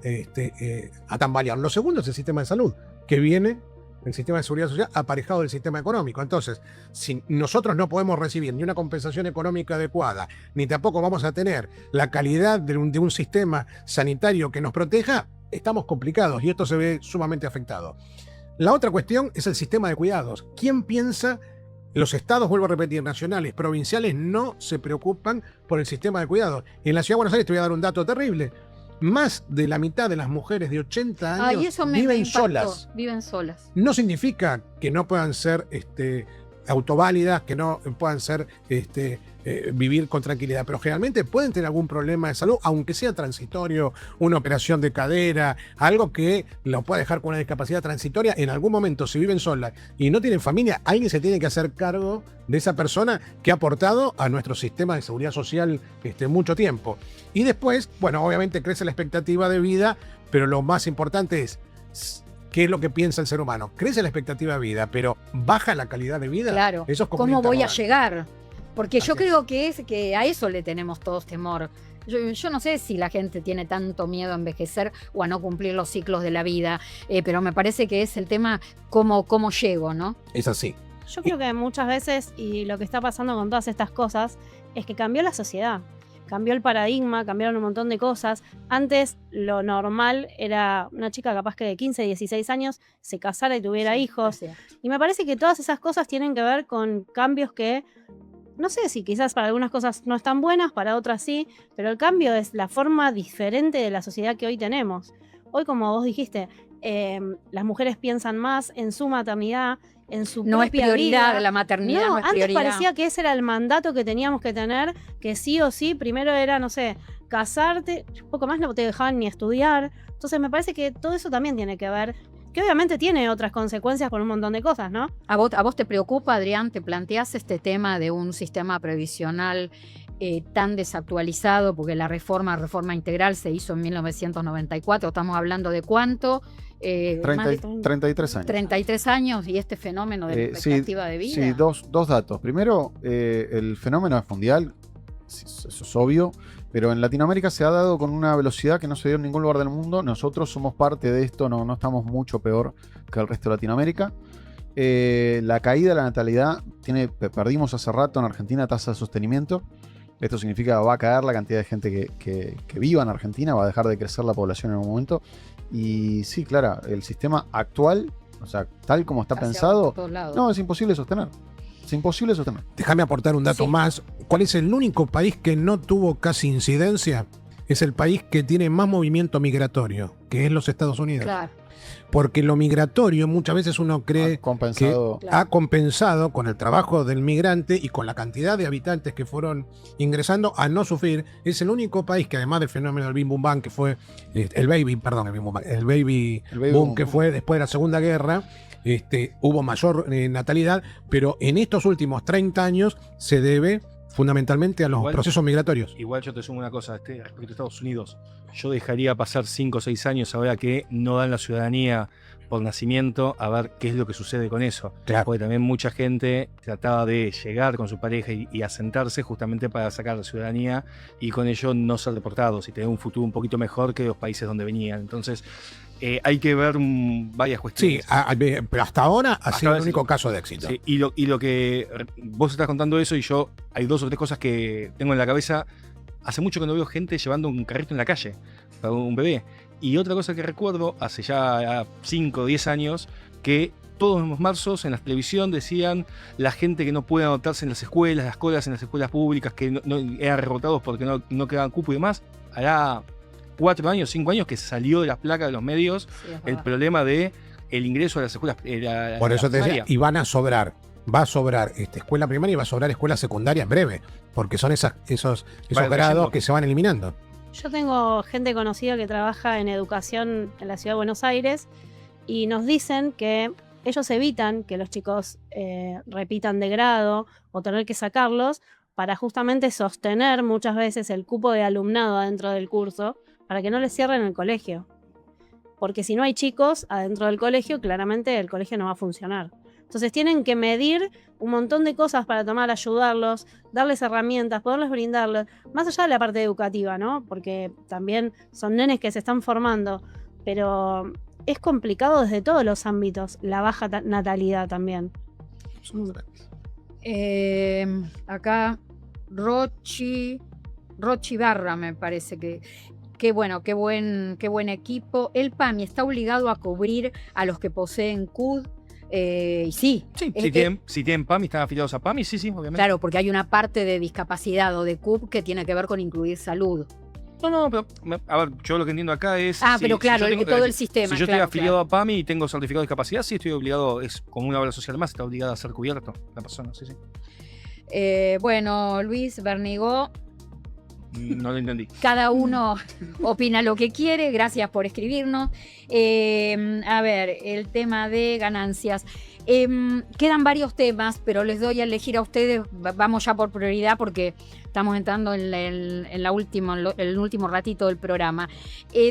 E: a tambalear. Lo segundo es el sistema de salud, que viene, el sistema de seguridad social, aparejado del sistema económico. Entonces, si nosotros no podemos recibir ni una compensación económica adecuada, ni tampoco vamos a tener la calidad de un sistema sanitario que nos proteja, estamos complicados y esto se ve sumamente afectado. La otra cuestión es el sistema de cuidados. ¿Quién piensa? Los estados, vuelvo a repetir, nacionales, provinciales, no se preocupan por el sistema de cuidados. En la Ciudad de Buenos Aires te voy a dar un dato terrible. Más de la mitad de las mujeres de 80 años
B: Ay, eso me
E: viven
B: impactó.
E: solas.
B: Viven solas.
E: No significa que no puedan ser autoválidas, que no puedan ser vivir con tranquilidad, pero generalmente pueden tener algún problema de salud, aunque sea transitorio, una operación de cadera, algo que lo pueda dejar con una discapacidad transitoria. En algún momento, si viven solas y no tienen familia, alguien se tiene que hacer cargo de esa persona que ha aportado a nuestro sistema de seguridad social mucho tiempo. Y después, bueno, obviamente crece la expectativa de vida, pero lo más importante es qué es lo que piensa el ser humano. Crece la expectativa de vida, pero baja la calidad de vida.
B: Claro.
E: Eso es como
B: ¿Cómo
E: un
B: voy a
E: interrogante.
B: llegar? Porque yo
E: Así
B: creo que a eso le tenemos todos temor. Yo no sé si la gente tiene tanto miedo a envejecer o a no cumplir los ciclos de la vida, pero me parece que es el tema cómo llego, ¿no?
E: Es así.
D: Yo creo que muchas veces, y lo que está pasando con todas estas cosas, es que cambió la sociedad. Cambió el paradigma, cambiaron un montón de cosas. Antes lo normal era una chica capaz que de 15, 16 años se casara y tuviera hijos.
B: O sea,
D: Y me parece que todas esas cosas tienen que ver con cambios que, no sé si quizás para algunas cosas no están buenas, para otras sí, pero el cambio es la forma diferente de la sociedad que hoy tenemos. Hoy, como vos dijiste, las mujeres piensan más en su maternidad, en su
B: no es
D: propia
B: prioridad
D: vida.
B: la maternidad, no es
D: antes
B: prioridad.
D: parecía que ese era el mandato que teníamos que tener, que sí o sí, primero era, no sé, casarte, un poco más no te dejaban ni estudiar. Entonces me parece que todo eso también tiene que ver, que obviamente tiene otras consecuencias por un montón de cosas, ¿no?
B: ¿A vos te preocupa, Adrián? ¿Te planteás este tema de un sistema previsional tan desactualizado? Porque la reforma integral se hizo en 1994, estamos hablando de cuánto, más de
F: 33 años.
B: 33 años y este fenómeno de la expectativa de vida.
F: Sí, dos datos. Primero, el fenómeno es mundial, eso es obvio, pero en Latinoamérica se ha dado con una velocidad que no se dio en ningún lugar del mundo. Nosotros somos parte de esto, no estamos mucho peor que el resto de Latinoamérica. La caída de la natalidad, perdimos hace rato en Argentina tasa de sostenimiento. Esto significa que va a caer la cantidad de gente que viva en Argentina, va a dejar de crecer la población en un momento. Y sí, claro, el sistema actual, o sea, tal como está
B: Hacia
F: pensado,
B: todos lados.
F: no, es imposible sostener. Es imposible sostener.
E: Déjame aportar un dato
B: Sí.
E: más. ¿Cuál es el único país que no tuvo casi incidencia? Es el país que tiene más movimiento migratorio, que es los Estados Unidos.
B: Claro.
E: Porque lo migratorio muchas veces uno cree
F: Compensado.
E: que ha compensado con el trabajo del migrante y con la cantidad de habitantes que fueron ingresando a no sufrir. Es el único país que, además del fenómeno del boom bang, que fue el baby boom que fue después de la Segunda Guerra, hubo mayor natalidad, pero en estos últimos 30 años se debe fundamentalmente a los
C: Igual-
E: procesos migratorios.
C: Igual yo te sumo una cosa, respecto a Estados Unidos. Yo dejaría pasar 5 o 6 años ahora que no dan la ciudadanía por nacimiento a ver qué es lo que sucede con eso.
E: Claro.
C: Porque también mucha gente trataba de llegar con su pareja y asentarse justamente para sacar la ciudadanía y con ello no ser deportados y tener un futuro un poquito mejor que los países donde venían. Entonces hay que ver varias
E: Sí,
C: cuestiones.
E: pero hasta ahora ha sido
C: ahora
E: el
C: sí.
E: único caso de éxito.
C: Sí, y lo que vos estás contando eso y yo hay 2 o 3 cosas que tengo en la cabeza. Hace mucho que no veo gente llevando un carrito en la calle para un bebé. Y otra cosa que recuerdo, hace ya 5 o 10 años, que todos los marzos en la televisión decían la gente que no puede anotarse en las escuelas, las colas en las escuelas públicas, que no eran rebotados porque no quedaban cupo y demás. Hará 4 años, 5 años que salió de las placas de los medios
B: Sí, es
C: el
B: verdad.
C: problema de el ingreso a las escuelas.
E: Por eso te decía,
C: primaria.
E: y van a sobrar. Va a sobrar escuela primaria y va a sobrar escuela secundaria en breve, porque son esos
C: Vale,
E: grados
C: cayendo.
E: que se van eliminando.
D: Yo tengo gente conocida que trabaja en educación en la ciudad de Buenos Aires y nos dicen que ellos evitan que los chicos repitan de grado o tener que sacarlos para justamente sostener muchas veces el cupo de alumnado adentro del curso para que no les cierren el colegio. Porque si no hay chicos adentro del colegio, claramente el colegio no va a funcionar. Entonces tienen que medir un montón de cosas para ayudarlos, darles herramientas, poderles brindarles, más allá de la parte educativa, ¿no? Porque también son nenes que se están formando, pero es complicado desde todos los ámbitos, la baja natalidad también.
B: Acá Rochi Barra me parece que. Qué bueno, qué buen equipo. El PAMI está obligado a cubrir a los que poseen CUD. Y sí,
C: Sí,
B: es
C: si
B: que-
C: tienen PAMI, están afiliados a PAMI, sí, obviamente.
B: claro, porque hay una parte de discapacidad o de CUP que tiene que ver con incluir salud.
C: No, pero a ver, yo lo que entiendo acá es.
B: Pero claro,
C: yo
B: todo el sistema.
C: Si yo
B: claro,
C: estoy afiliado a PAMI y tengo certificado de discapacidad, sí estoy obligado, es como una obra social más, está obligada a ser cubierto la persona, sí.
B: Bueno, Luis Bernigó,
C: No lo entendí.
B: cada uno opina lo que quiere. Gracias por escribirnos. A ver, el tema de ganancias. Quedan varios temas, pero les doy a elegir a ustedes. Vamos ya por prioridad porque estamos entrando en el último ratito del programa.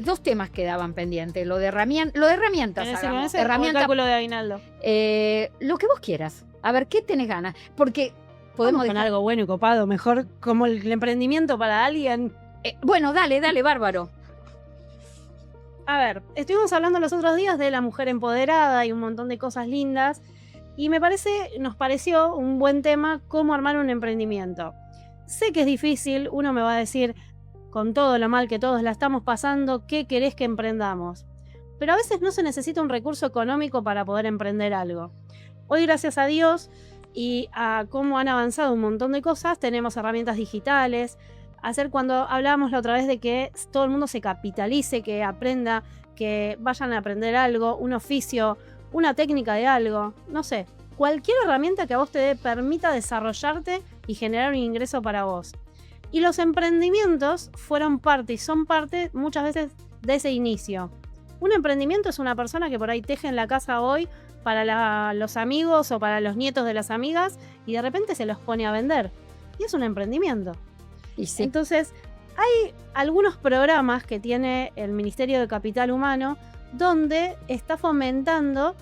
B: 2 temas quedaban pendientes. Lo de herramientas.
D: ¿Tenés
B: hagamos.
D: el
B: Herramientas,
D: cálculo de aguinaldo?
B: lo que vos quieras. A ver, ¿qué tenés ganas? Porque podemos
D: Podemos con
B: dejar-
D: algo bueno y copado, mejor como el emprendimiento para alguien.
B: bueno, dale, bárbaro.
D: A ver, estuvimos hablando los otros días de la mujer empoderada y un montón de cosas lindas. Y nos pareció un buen tema cómo armar un emprendimiento. Sé que es difícil, uno me va a decir, con todo lo mal que todos la estamos pasando, ¿qué querés que emprendamos? Pero a veces no se necesita un recurso económico para poder emprender algo. Hoy, gracias a Dios y a cómo han avanzado un montón de cosas, tenemos herramientas digitales. Cuando hablábamos la otra vez de que todo el mundo se capitalice, que aprenda, que vayan a aprender algo, un oficio, una técnica de algo, no sé, cualquier herramienta que a vos te permita desarrollarte y generar un ingreso para vos. Y los emprendimientos fueron parte y son parte muchas veces de ese inicio. Un emprendimiento es una persona que por ahí teje en la casa hoy para los amigos o para los nietos de las amigas y de repente se los pone a vender. Y es un emprendimiento.
B: Y sí.
D: Entonces, hay algunos programas que tiene el Ministerio de Capital Humano donde está fomentando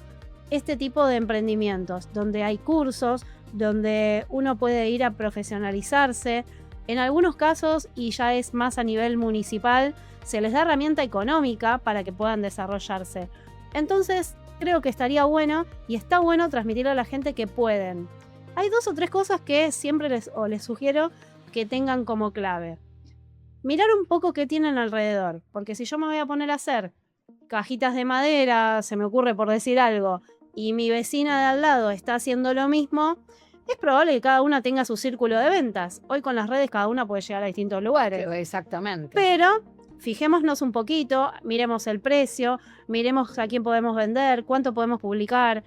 D: este tipo de emprendimientos, donde hay cursos, donde uno puede ir a profesionalizarse. En algunos casos, y ya es más a nivel municipal, se les da herramienta económica para que puedan desarrollarse. Entonces, creo que estaría bueno y está bueno transmitirle a la gente que pueden. Hay 2 o 3 cosas que siempre les sugiero que tengan como clave. Mirar un poco qué tienen alrededor, porque si yo me voy a poner a hacer cajitas de madera, se me ocurre por decir algo, y mi vecina de al lado está haciendo lo mismo, es probable que cada una tenga su círculo de ventas. Hoy con las redes cada una puede llegar a distintos lugares.
B: Exactamente.
D: Pero fijémonos un poquito, miremos el precio, miremos a quién podemos vender, cuánto podemos publicar.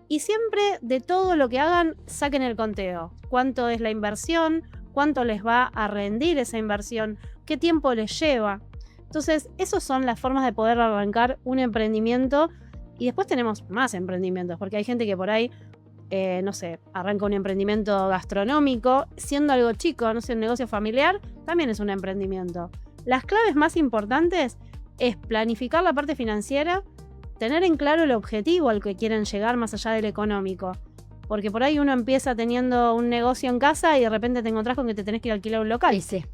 D: Y siempre de todo lo que hagan, saquen el conteo. ¿Cuánto es la inversión? ¿Cuánto les va a rendir esa inversión? ¿Qué tiempo les lleva? Entonces, esas son las formas de poder arrancar un emprendimiento. Y después tenemos más emprendimientos, porque hay gente que por ahí no sé, arranca un emprendimiento gastronómico, siendo algo chico, no sé, un negocio familiar, también es un emprendimiento. Las claves más importantes es planificar la parte financiera, tener en claro el objetivo al que quieren llegar más allá del económico. Porque por ahí uno empieza teniendo un negocio en casa y de repente te encontrás con que te tenés que ir a alquilar un local.
B: Sí, sí.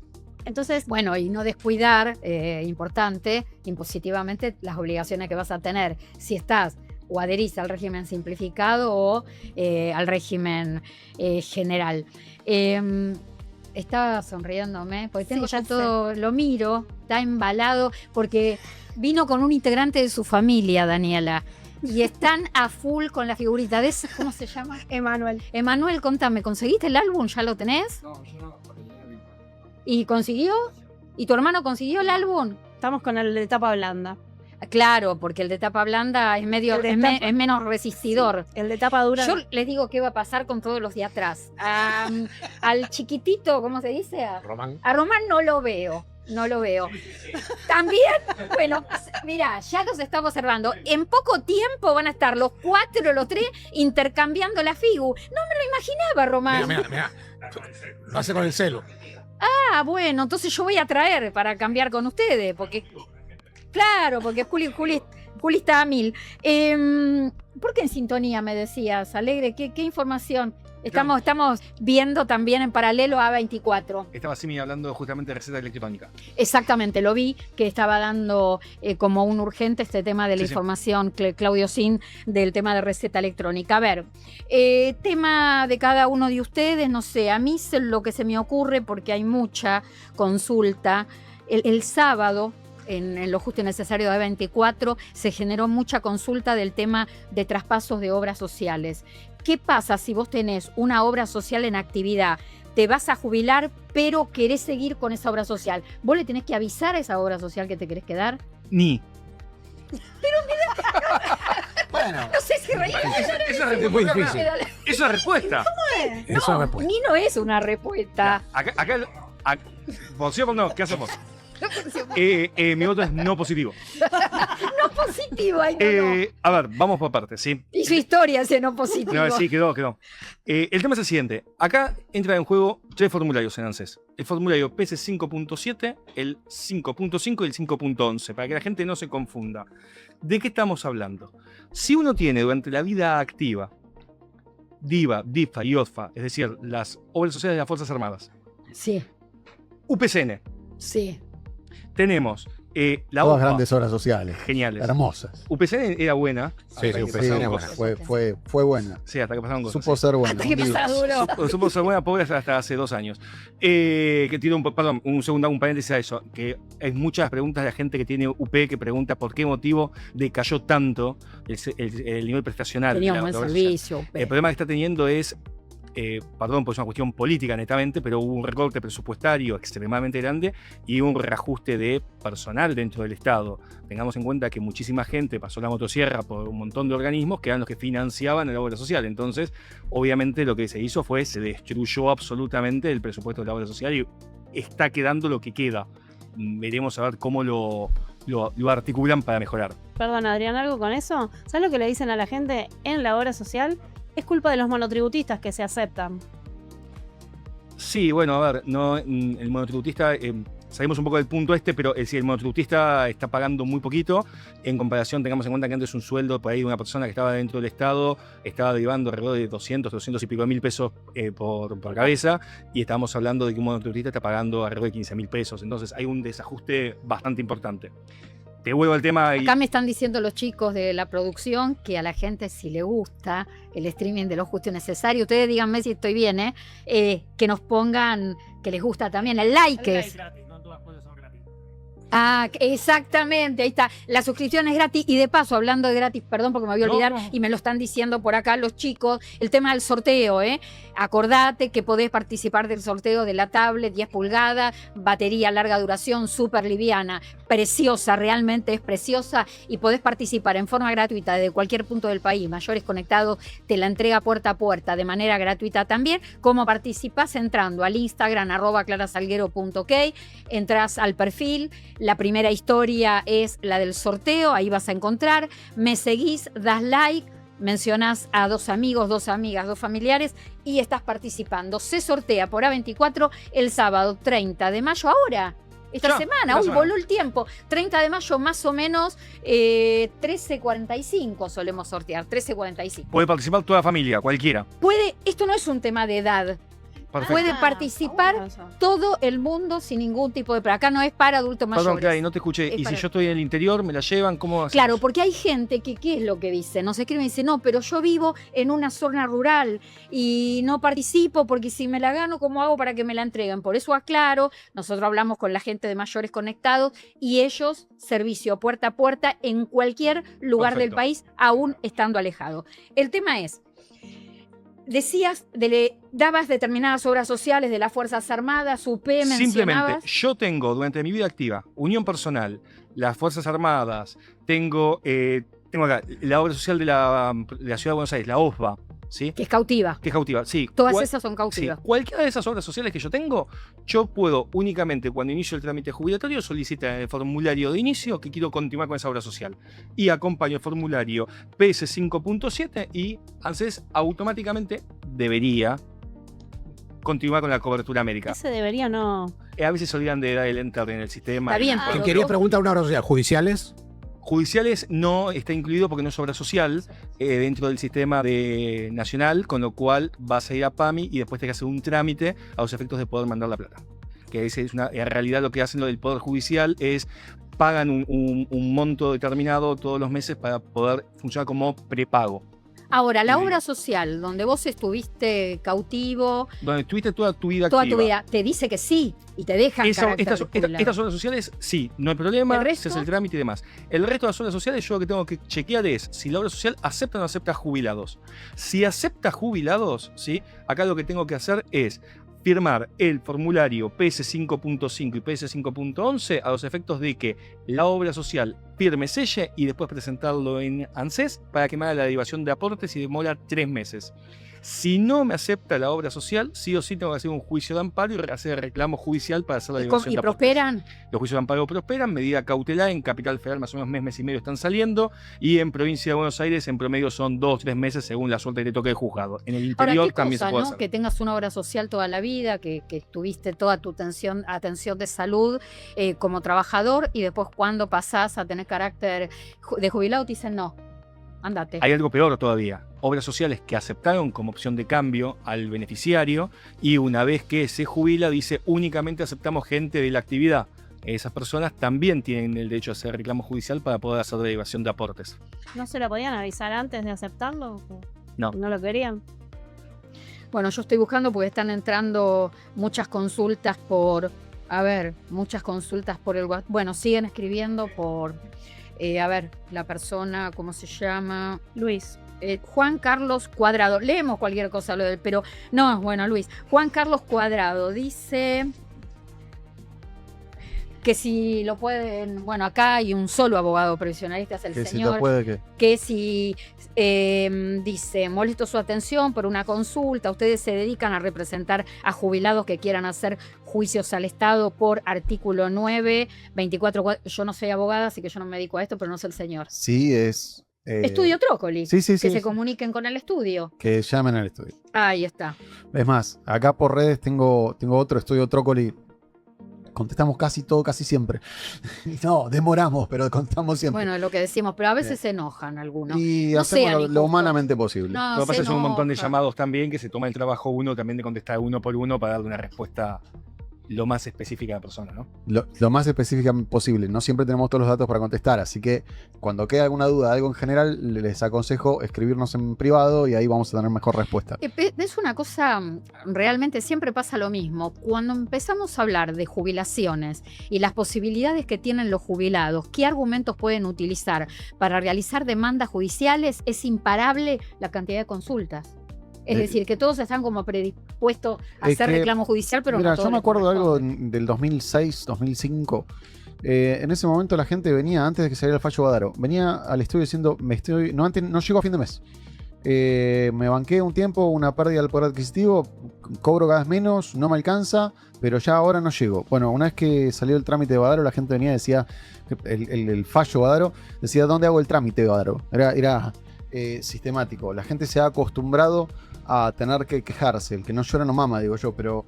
D: Entonces,
B: Bueno, y no descuidar, importante, impositivamente, las obligaciones que vas a tener si estás o adherís al régimen simplificado o al régimen general. Estaba sonriéndome, porque tengo
D: Sí,
B: ya
D: ya
B: todo, lo miro, está embalado, porque vino con un integrante de su familia, Daniela, y están a full con la figurita de ese, ¿cómo se llama?
D: Emanuel.
B: Emanuel, contame, ¿conseguiste el álbum? ¿Ya lo tenés?
E: No, yo no.
B: ¿Y consiguió? ¿Y tu hermano consiguió el álbum?
D: Estamos con el de tapa blanda.
B: Claro, porque el de tapa blanda es medio
D: El de
B: es menos resistidor.
D: El de tapa dura.
B: Yo les digo qué va a pasar con todos los de atrás. Al chiquitito, ¿cómo se dice?
E: Román.
B: A Román no lo veo. No lo veo. También, bueno, mira, ya los estamos observando. En poco tiempo van a estar los 4, los 3 intercambiando la figu. No me lo imaginaba, Román.
E: Mira. Lo hace con el celo.
B: Ah, bueno, entonces yo voy a traer para cambiar con ustedes, porque... Claro, porque Juli está a 1000. ¿Por qué en sintonía me decías, Alegre? ¿Qué información? Estamos viendo también en paralelo A24.
C: Estaba Simi hablando justamente de receta electrónica.
B: Exactamente, lo vi que estaba dando como un urgente este tema de la información, Claudio Sin, del tema de receta electrónica. A ver, tema de cada uno de ustedes, no sé, a mí lo que se me ocurre, porque hay mucha consulta, el sábado, en lo justo y necesario de A24, se generó mucha consulta del tema de traspasos de obras sociales. ¿Qué pasa si vos tenés una obra social en actividad? Te vas a jubilar, pero querés seguir con esa obra social. ¿Vos le tenés que avisar a esa obra social que te querés quedar?
C: Ni.
E: Bueno,
B: No sé si reír.
C: Esa
E: es muy difícil.
C: Esa respuesta.
E: Eso me puede.
B: Ni no es una respuesta.
C: Acá por sí o por no, ¿qué hacemos? Mi voto es no positivo.
B: No positivo, ay, no.
C: A ver, vamos por partes, ¿sí?
B: Y su historia ese no positivo.
C: No, sí, quedó. El tema es el siguiente. Acá entra en juego 3 formularios en ANSES. El formulario PS 5.7, el 5.5 y el 5.11, para que la gente no se confunda. ¿De qué estamos hablando? Si uno tiene durante la vida activa DIVA, DIFA y ODFA, es decir, las obras sociales de las Fuerzas Armadas,
B: Sí,
C: UPCN,
B: sí.
C: tenemos la
F: Todas
C: ODFA,
F: grandes obras sociales.
C: geniales.
F: Hermosas.
C: UPCN era buena.
E: Sí,
C: hasta que
E: UPCN
C: pasaron
E: es
C: cosas.
E: buena.
F: Fue buena.
C: Sí, hasta que pasaron cosas.
F: Supo ser buena.
B: ¿Qué pasa, duro?
C: Supo ser buena, pobre, hasta hace 2 años. Que tiene un paréntesis a eso, que hay muchas preguntas de la gente que tiene UP que pregunta por qué motivo decayó tanto el nivel prestacional.
B: Tenía
C: de
B: un
C: la
B: buen
C: obra
B: servicio.
C: social. El problema que está teniendo es, pues es una cuestión política netamente, pero hubo un recorte presupuestario extremadamente grande y un reajuste de personal dentro del Estado. Tengamos en cuenta que muchísima gente pasó la motosierra por un montón de organismos que eran los que financiaban la obra social. Entonces, obviamente lo que se hizo fue, se destruyó absolutamente el presupuesto de la obra social y está quedando lo que queda. Veremos a ver cómo lo articulan para mejorar.
D: Perdón, Adrián, ¿algo con eso? ¿Sabes lo que le dicen a la gente en la obra social? Es culpa de los monotributistas que se aceptan.
C: Sí, bueno, a ver, no, el monotributista, salimos un poco del punto pero si el monotributista está pagando muy poquito, en comparación, tengamos en cuenta que antes un sueldo por ahí de una persona que estaba dentro del Estado estaba derivando alrededor de 200 y pico mil pesos por cabeza, y estábamos hablando de que un monotributista está pagando alrededor de 15 mil pesos. Entonces hay un desajuste bastante importante. Te vuelvo al tema.
B: Acá me están diciendo los chicos de la producción que a la gente, si le gusta el streaming de Lo Justo y Necesario, ustedes díganme si estoy bien, que nos pongan que les gusta también el like. Ah, exactamente, ahí está. La suscripción es gratis y de paso, hablando de gratis, perdón porque me voy a olvidar y me lo están diciendo por acá los chicos, el tema del sorteo, acordate que podés participar del sorteo de la tablet 10 pulgadas, batería larga duración, súper liviana, preciosa, realmente es preciosa y podés participar en forma gratuita desde cualquier punto del país. Mayores Conectados te la entrega puerta a puerta de manera gratuita también. ¿Cómo participás? Entrando al Instagram @clarasalguero.ok, entras al perfil. La primera historia es la del sorteo, ahí vas a encontrar. Me seguís, das like, mencionás a 2 amigos, 2 amigas, 2 familiares y estás participando. Se sortea por A24 el sábado 30 de mayo, ahora. Esta semana, voló el tiempo. 30 de mayo, más o menos, 13:45 solemos sortear, 13:45.
C: Puede participar toda la familia, cualquiera.
B: Esto no es un tema de edad.
C: Perfecto.
B: Puede participar todo el mundo sin ningún tipo de... Acá no es para adultos mayores.
C: Perdón, Clary, no te escuché. ¿Y si yo estoy en el interior, me la llevan? ¿Cómo hacemos?
B: Claro, porque hay gente que, ¿qué es lo que dice? Nos escribe y dice, no, pero yo vivo en una zona rural y no participo porque si me la gano, ¿cómo hago para que me la entreguen? Por eso aclaro, nosotros hablamos con la gente de mayores conectados y ellos, servicio puerta a puerta en cualquier lugar del país, aún estando alejado. El tema es... Decías, dabas determinadas obras sociales de las Fuerzas Armadas, UP, mencionabas.
C: Simplemente, yo tengo durante mi vida activa unión personal, las Fuerzas Armadas, tengo acá la obra social de la Ciudad de Buenos Aires, la OSBA, ¿sí?
B: Que es cautiva.
C: Que es cautiva, sí.
B: Todas esas son cautivas.
C: Sí, cualquiera de esas obras sociales que yo tengo, yo puedo únicamente cuando inicio el trámite jubilatorio solicitar el formulario de inicio que quiero continuar con esa obra social. Y acompaño el formulario PS 5.7 y ANSES automáticamente debería continuar con la cobertura médica.
D: Ese debería no.
C: A veces se olvidan de dar el enter en el sistema.
B: Está bien,
E: Quien quería preguntar una hora social, ¿judiciales?
C: Judiciales no está incluido porque no es obra social dentro del sistema nacional, con lo cual vas a ir a PAMI y después te que hacer un trámite a los efectos de poder mandar la plata. Que en realidad lo que hacen lo del Poder Judicial es pagan un monto determinado todos los meses para poder funcionar como prepago.
B: Ahora, la obra social, donde vos estuviste cautivo...
C: Donde estuviste toda tu vida
B: toda
C: activa.
B: tu vida, te dice que sí y te dejan
C: Estas obras sociales, sí, no hay problema,
B: ¿El resto?
C: se hace el trámite y demás. El resto de las obras sociales, yo lo que tengo que chequear es si la obra social acepta o no acepta jubilados. Si acepta jubilados, ¿sí? Acá lo que tengo que hacer es firmar el formulario PS 5.5 y PS 5.11 a los efectos de que la obra social firme, selle y después presentarlo en ANSES para que me haga la derivación de aportes y demora 3 meses. Si no me acepta la obra social, sí o sí tengo que hacer un juicio de amparo y hacer reclamo judicial para hacer la derivación
B: ¿Y
C: de aportes.
B: prosperan?
C: Los juicios de amparo prosperan, medida cautelar, en Capital Federal más o menos mes y medio están saliendo, y en Provincia de Buenos Aires en promedio son 2-3 meses según la suerte que te toque el juzgado. En el interior
B: Ahora, ¿qué
C: también
B: cosa,
C: se puede
B: ¿no?
C: hacer.
B: Que tengas una obra social toda la vida, que tuviste toda tu atención de salud como trabajador y después cuando pasás a tener carácter de jubilado te dicen no, andate.
C: Hay algo peor todavía, obras sociales que aceptaron como opción de cambio al beneficiario y una vez que se jubila dice únicamente aceptamos gente de la actividad. Esas personas también tienen el derecho a hacer reclamo judicial para poder hacer derivación de aportes.
D: ¿No se lo podían avisar antes de aceptarlo?
C: No.
D: ¿No lo querían?
B: Bueno, yo estoy buscando porque están entrando muchas consultas por el WhatsApp. Bueno, siguen escribiendo por, la persona, ¿cómo se llama?
D: Luis.
B: Juan Carlos Cuadrado. Leemos cualquier cosa, pero no, bueno, Luis. Juan Carlos Cuadrado dice que si lo pueden, bueno, acá hay un solo abogado previsionalista, es el
F: Que
B: señor,
F: si lo puede, ¿qué?
B: que si dice, molesto su atención por una consulta, ustedes se dedican a representar a jubilados que quieran hacer juicios al Estado por artículo 9, 24, yo no soy abogada, así que yo no me dedico a esto, pero no sé el señor.
F: Sí, es...
B: Estudio Trócoli,
F: sí,
B: que se
F: sí.
B: comuniquen con el estudio.
F: Que llamen al estudio.
B: Ahí está.
F: Es más, acá por redes tengo otro estudio Trócoli. Contestamos casi todo, casi siempre. No, demoramos, pero contestamos siempre.
B: Bueno, es lo que decimos, pero a veces se enojan algunos.
F: Y
B: No
F: hacemos
B: sean
F: lo
B: injustos.
F: humanamente posible.
B: No,
C: Lo que pasa
B: se
C: es que son un montón de
B: enojan.
C: llamados también que se toma el trabajo uno también de contestar uno por uno para darle una respuesta lo más específica a la persona, ¿no?
F: Lo más específica posible. No siempre tenemos todos los datos para contestar, así que cuando quede alguna duda de algo en general, les aconsejo escribirnos en privado y ahí vamos a tener mejor respuesta.
B: Es una cosa, realmente siempre pasa lo mismo. Cuando empezamos a hablar de jubilaciones y las posibilidades que tienen los jubilados, qué argumentos pueden utilizar para realizar demandas judiciales, es imparable la cantidad de consultas. Es decir, que todos están como predispuestos a
F: Es
B: hacer
F: que,
B: reclamo judicial, pero
F: mira,
B: no todos
F: yo me
B: les
F: acuerdo de algo
B: corresponde.
F: del 2006, 2005. En ese momento la gente venía, antes de que saliera el fallo Badaro, venía al estudio diciendo, no llego a fin de mes. Me banqué un tiempo, una pérdida del poder adquisitivo, cobro cada vez menos, no me alcanza, pero ya ahora no llego. Bueno, una vez que salió el trámite de Badaro, la gente venía y decía, el fallo Badaro, decía, ¿dónde hago el trámite de Badaro? Era sistemático. La gente se ha acostumbrado a tener que quejarse. El que no llora no mama, digo yo, pero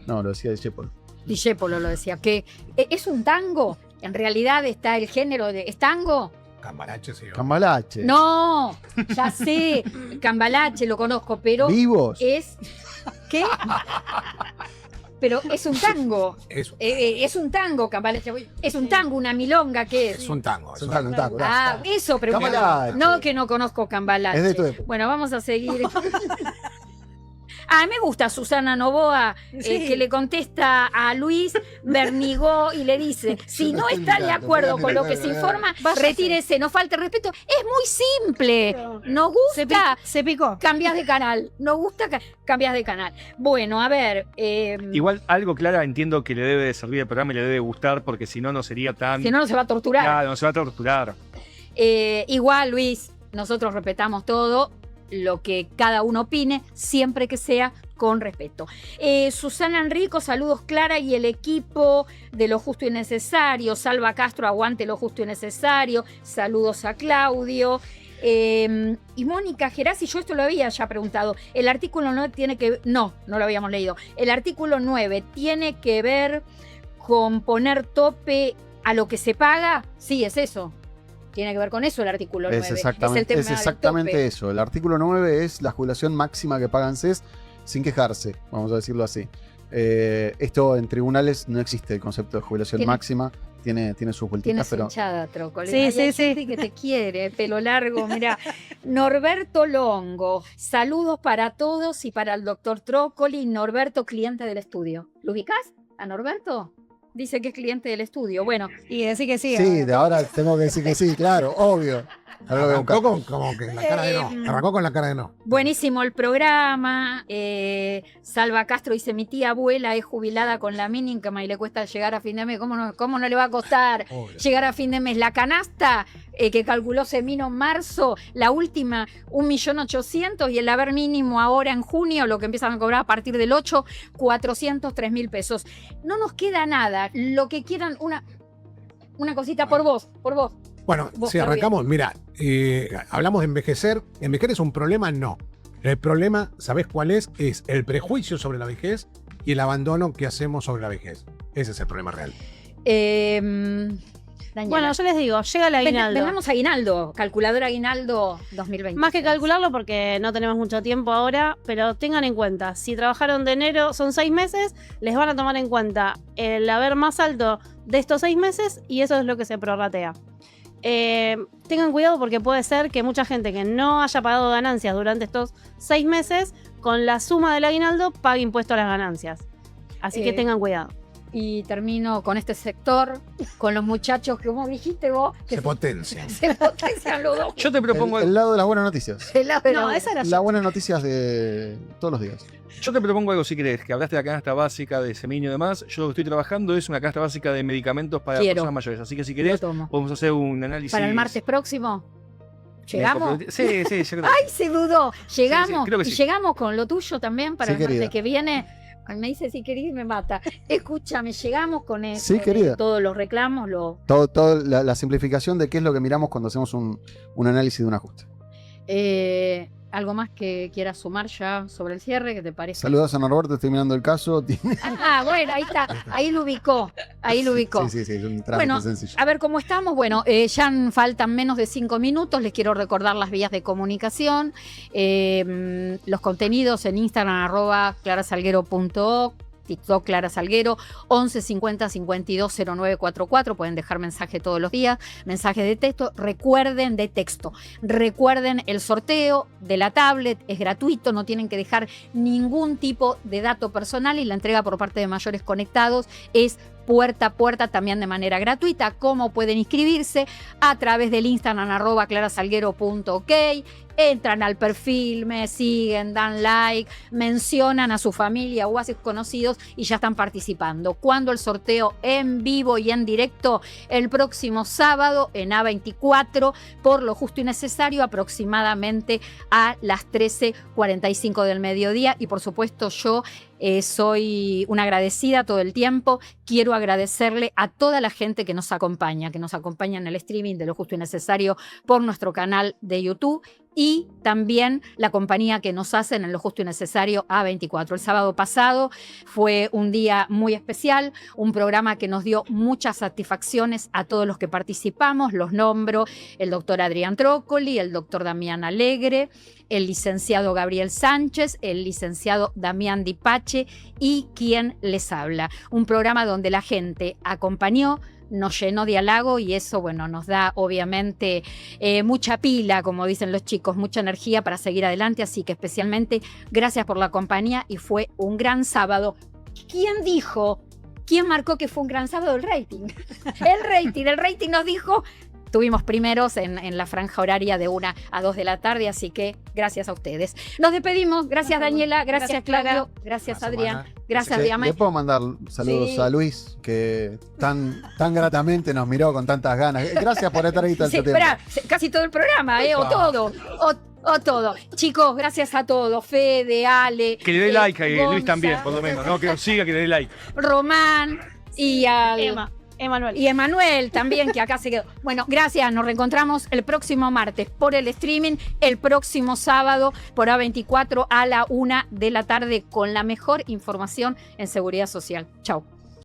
F: no, lo decía Discépolo.
B: Discépolo lo decía, que es un tango. En realidad está el género de... ¿Es tango?
E: Cambalache, sí.
F: Cambalache.
B: No, ya sé. Cambalache lo conozco, pero
F: Vivos.
B: es... ¿Qué? Pero es un tango.
E: Eso.
B: Es un tango, Cambalache. Es un tango, una milonga, ¿qué es?
E: Es un tango.
F: Es un tango, un tango.
B: Ah, eso, pero
F: Cambalache.
B: no que no conozco Cambalache.
F: Es de tu época.
B: Bueno, vamos a seguir. Me gusta Susana Novoa, que le contesta a Luis Bernigó y le dice, si no está de acuerdo con lo que se informa, retírese, no falte respeto. Es muy simple. Nos gusta,
D: Se picó.
B: cambias de canal. Nos gusta, cambias de canal. Bueno, a ver.
C: Igual algo, Clara, entiendo que le debe de servir el programa y le debe gustar, porque si no, no sería tan...
B: Si no, no se va a torturar.
C: Claro, no se va a torturar.
B: Igual, Luis, nosotros respetamos todo lo que cada uno opine, siempre que sea con respeto. Susana Enrico, saludos Clara y el equipo de Lo Justo y Necesario. Salva Castro, aguante Lo Justo y Necesario. Saludos a Claudio. Y Mónica Gerasi, yo esto lo había ya preguntado. El artículo 9 tiene que... No lo habíamos leído. El artículo 9 tiene que ver con poner tope a lo que se paga. Sí, es eso. Tiene que ver con eso el artículo 9.
F: Es exactamente,
B: es el tema del tope.
F: eso. El artículo 9 es la jubilación máxima que pagan CES sin quejarse, vamos a decirlo así. Esto en tribunales no existe el concepto de jubilación máxima. Tiene sus vueltitas,
B: Tienes
F: pero...
B: hinchada, Trócoli.
D: Sí,
B: Hay
D: sí,
B: gente que te quiere, pelo largo, mira. Norberto Longo, saludos para todos y para el doctor Trócoli. Norberto, cliente del estudio. ¿Lo ubicás a Norberto? Dice que es cliente del estudio. Bueno,
D: Y decir que sí.
F: Sí, de ahora tengo que decir que sí, claro, obvio. Ahora lo voy a buscar.
E: Arrancó con, como que la cara de no. Arrancó con la cara de no.
B: buenísimo el programa. Salva Castro dice, mi tía abuela es jubilada con la mínima y le cuesta llegar a fin de mes. ¿Cómo no le va a costar
E: Obvio.
B: llegar a fin de mes? La canasta que calculó Semino en marzo, la última 1.800.000 y el haber mínimo ahora en junio, lo que empiezan a cobrar a partir del 8, 403.000 pesos. No nos queda nada. Lo que quieran, una cosita por vos.
E: Bueno,
B: Vos,
E: si arrancamos, mira, hablamos de envejecer. ¿Envejecer es un problema? No. El problema, ¿sabés cuál es? Es el prejuicio sobre la vejez y el abandono que hacemos sobre la vejez. Ese es el problema real.
B: Daniela.
D: Bueno, yo les digo, llega el aguinaldo.
B: Vengamos a Aguinaldo, calculadora Aguinaldo 2020.
D: Más que calcularlo porque no tenemos mucho tiempo ahora, pero tengan en cuenta, si trabajaron de enero, son 6 meses, les van a tomar en cuenta el haber más alto de estos 6 meses y eso es lo que se prorratea. Tengan cuidado porque puede ser que mucha gente que no haya pagado ganancias durante estos 6 meses, con la suma del aguinaldo, pague impuesto a las ganancias. Así que tengan cuidado.
B: Y termino con este sector, con los muchachos que, como dijiste vos, que
E: Se potencia.
B: se potencian los dos.
C: Yo te propongo...
F: El lado de las buenas noticias.
B: El lado de
D: No,
B: la-
D: esa era
F: Las buenas noticias de todos los días.
C: Yo te propongo algo si querés, que hablaste de la canasta básica de Semino y demás. Yo lo que estoy trabajando es una canasta básica de medicamentos para
B: Quiero.
C: personas mayores. Así que si
B: Lo
C: querés,
B: tomo.
C: podemos hacer un análisis.
B: Para el martes próximo. ¿Llegamos?
C: Sí, yo creo que
B: ¡Ay, se dudó! ¿Llegamos?
C: Sí, creo que
B: ¿Y
C: sí.
B: llegamos con lo tuyo también para
F: Sí,
B: el martes
F: querida.
B: que viene? Ay, me dice, si querés, me mata. Escúchame, llegamos con eso.
F: Sí, querida.
B: Todos los reclamos,
F: Todo la simplificación de qué es lo que miramos cuando hacemos un análisis de un ajuste.
B: ¿Algo más que quieras sumar ya sobre el cierre? ¿Qué te parece?
F: Saludos a Norberto, estoy mirando el caso.
B: Bueno, ahí está. Ahí lo ubicó.
F: Sí, es un trámite
B: Bueno,
F: sencillo.
B: a ver cómo estamos. Bueno, ya faltan menos de 5 minutos. Les quiero recordar las vías de comunicación. Los contenidos en Instagram, @clarasalguero.org. TikTok Clara Salguero, 11 50 52 0944. Pueden dejar mensaje todos los días, mensajes de texto. Recuerden el sorteo de la tablet, es gratuito, no tienen que dejar ningún tipo de dato personal y la entrega por parte de Mayores Conectados es puerta a puerta, también de manera gratuita. ¿Cómo pueden inscribirse? A través del Instagram @clarasalguero.ok. Entran al perfil, me siguen, dan like, mencionan a su familia o a sus conocidos y ya están participando. ¿Cuándo el sorteo? En vivo y en directo el próximo sábado en A24 por Lo Justo y Necesario, aproximadamente a las 13:45 del mediodía. Y por supuesto yo soy una agradecida todo el tiempo. Quiero agradecerle a toda la gente que nos acompaña en el streaming de Lo Justo y Necesario por nuestro canal de YouTube. y también la compañía que nos hacen en Lo Justo y Necesario A24. El sábado pasado fue un día muy especial, un programa que nos dio muchas satisfacciones a todos los que participamos. Los nombro: el doctor Adrián Trócoli, el doctor Damián Alegre, el licenciado Gabriel Sánchez, el licenciado Damián Dipache y quien les habla. Un programa donde la gente acompañó, nos llenó de halago y eso, bueno, nos da obviamente mucha pila, como dicen los chicos, mucha energía para seguir adelante, así que especialmente gracias por la compañía y fue un gran sábado. ¿Quién dijo? ¿Quién marcó que fue un gran sábado? El rating. El rating nos dijo. Estuvimos primeros en la franja horaria de 1 a 2 de la tarde, así que gracias a ustedes. Nos despedimos. Gracias, Daniela. Gracias, Claudio. Gracias, Adrián. Gracias, Diamante.
F: Le puedo mandar saludos a Luis, que tan gratamente nos miró con tantas ganas. Gracias por estar ahí tanto tiempo.
B: Espera, casi todo el programa, o todo. O todo. Chicos, gracias a todos. Fede, Ale.
C: Que le dé like a
B: Gonza,
C: Luis también, por lo menos, ¿no? Que nos siga, que le dé like.
B: Román y al...
D: Emanuel.
B: Y Emanuel también, que acá se quedó. Bueno, gracias. Nos reencontramos el próximo martes por el streaming, el próximo sábado por A24 a la 1 de la tarde con la mejor información en seguridad social. Chau.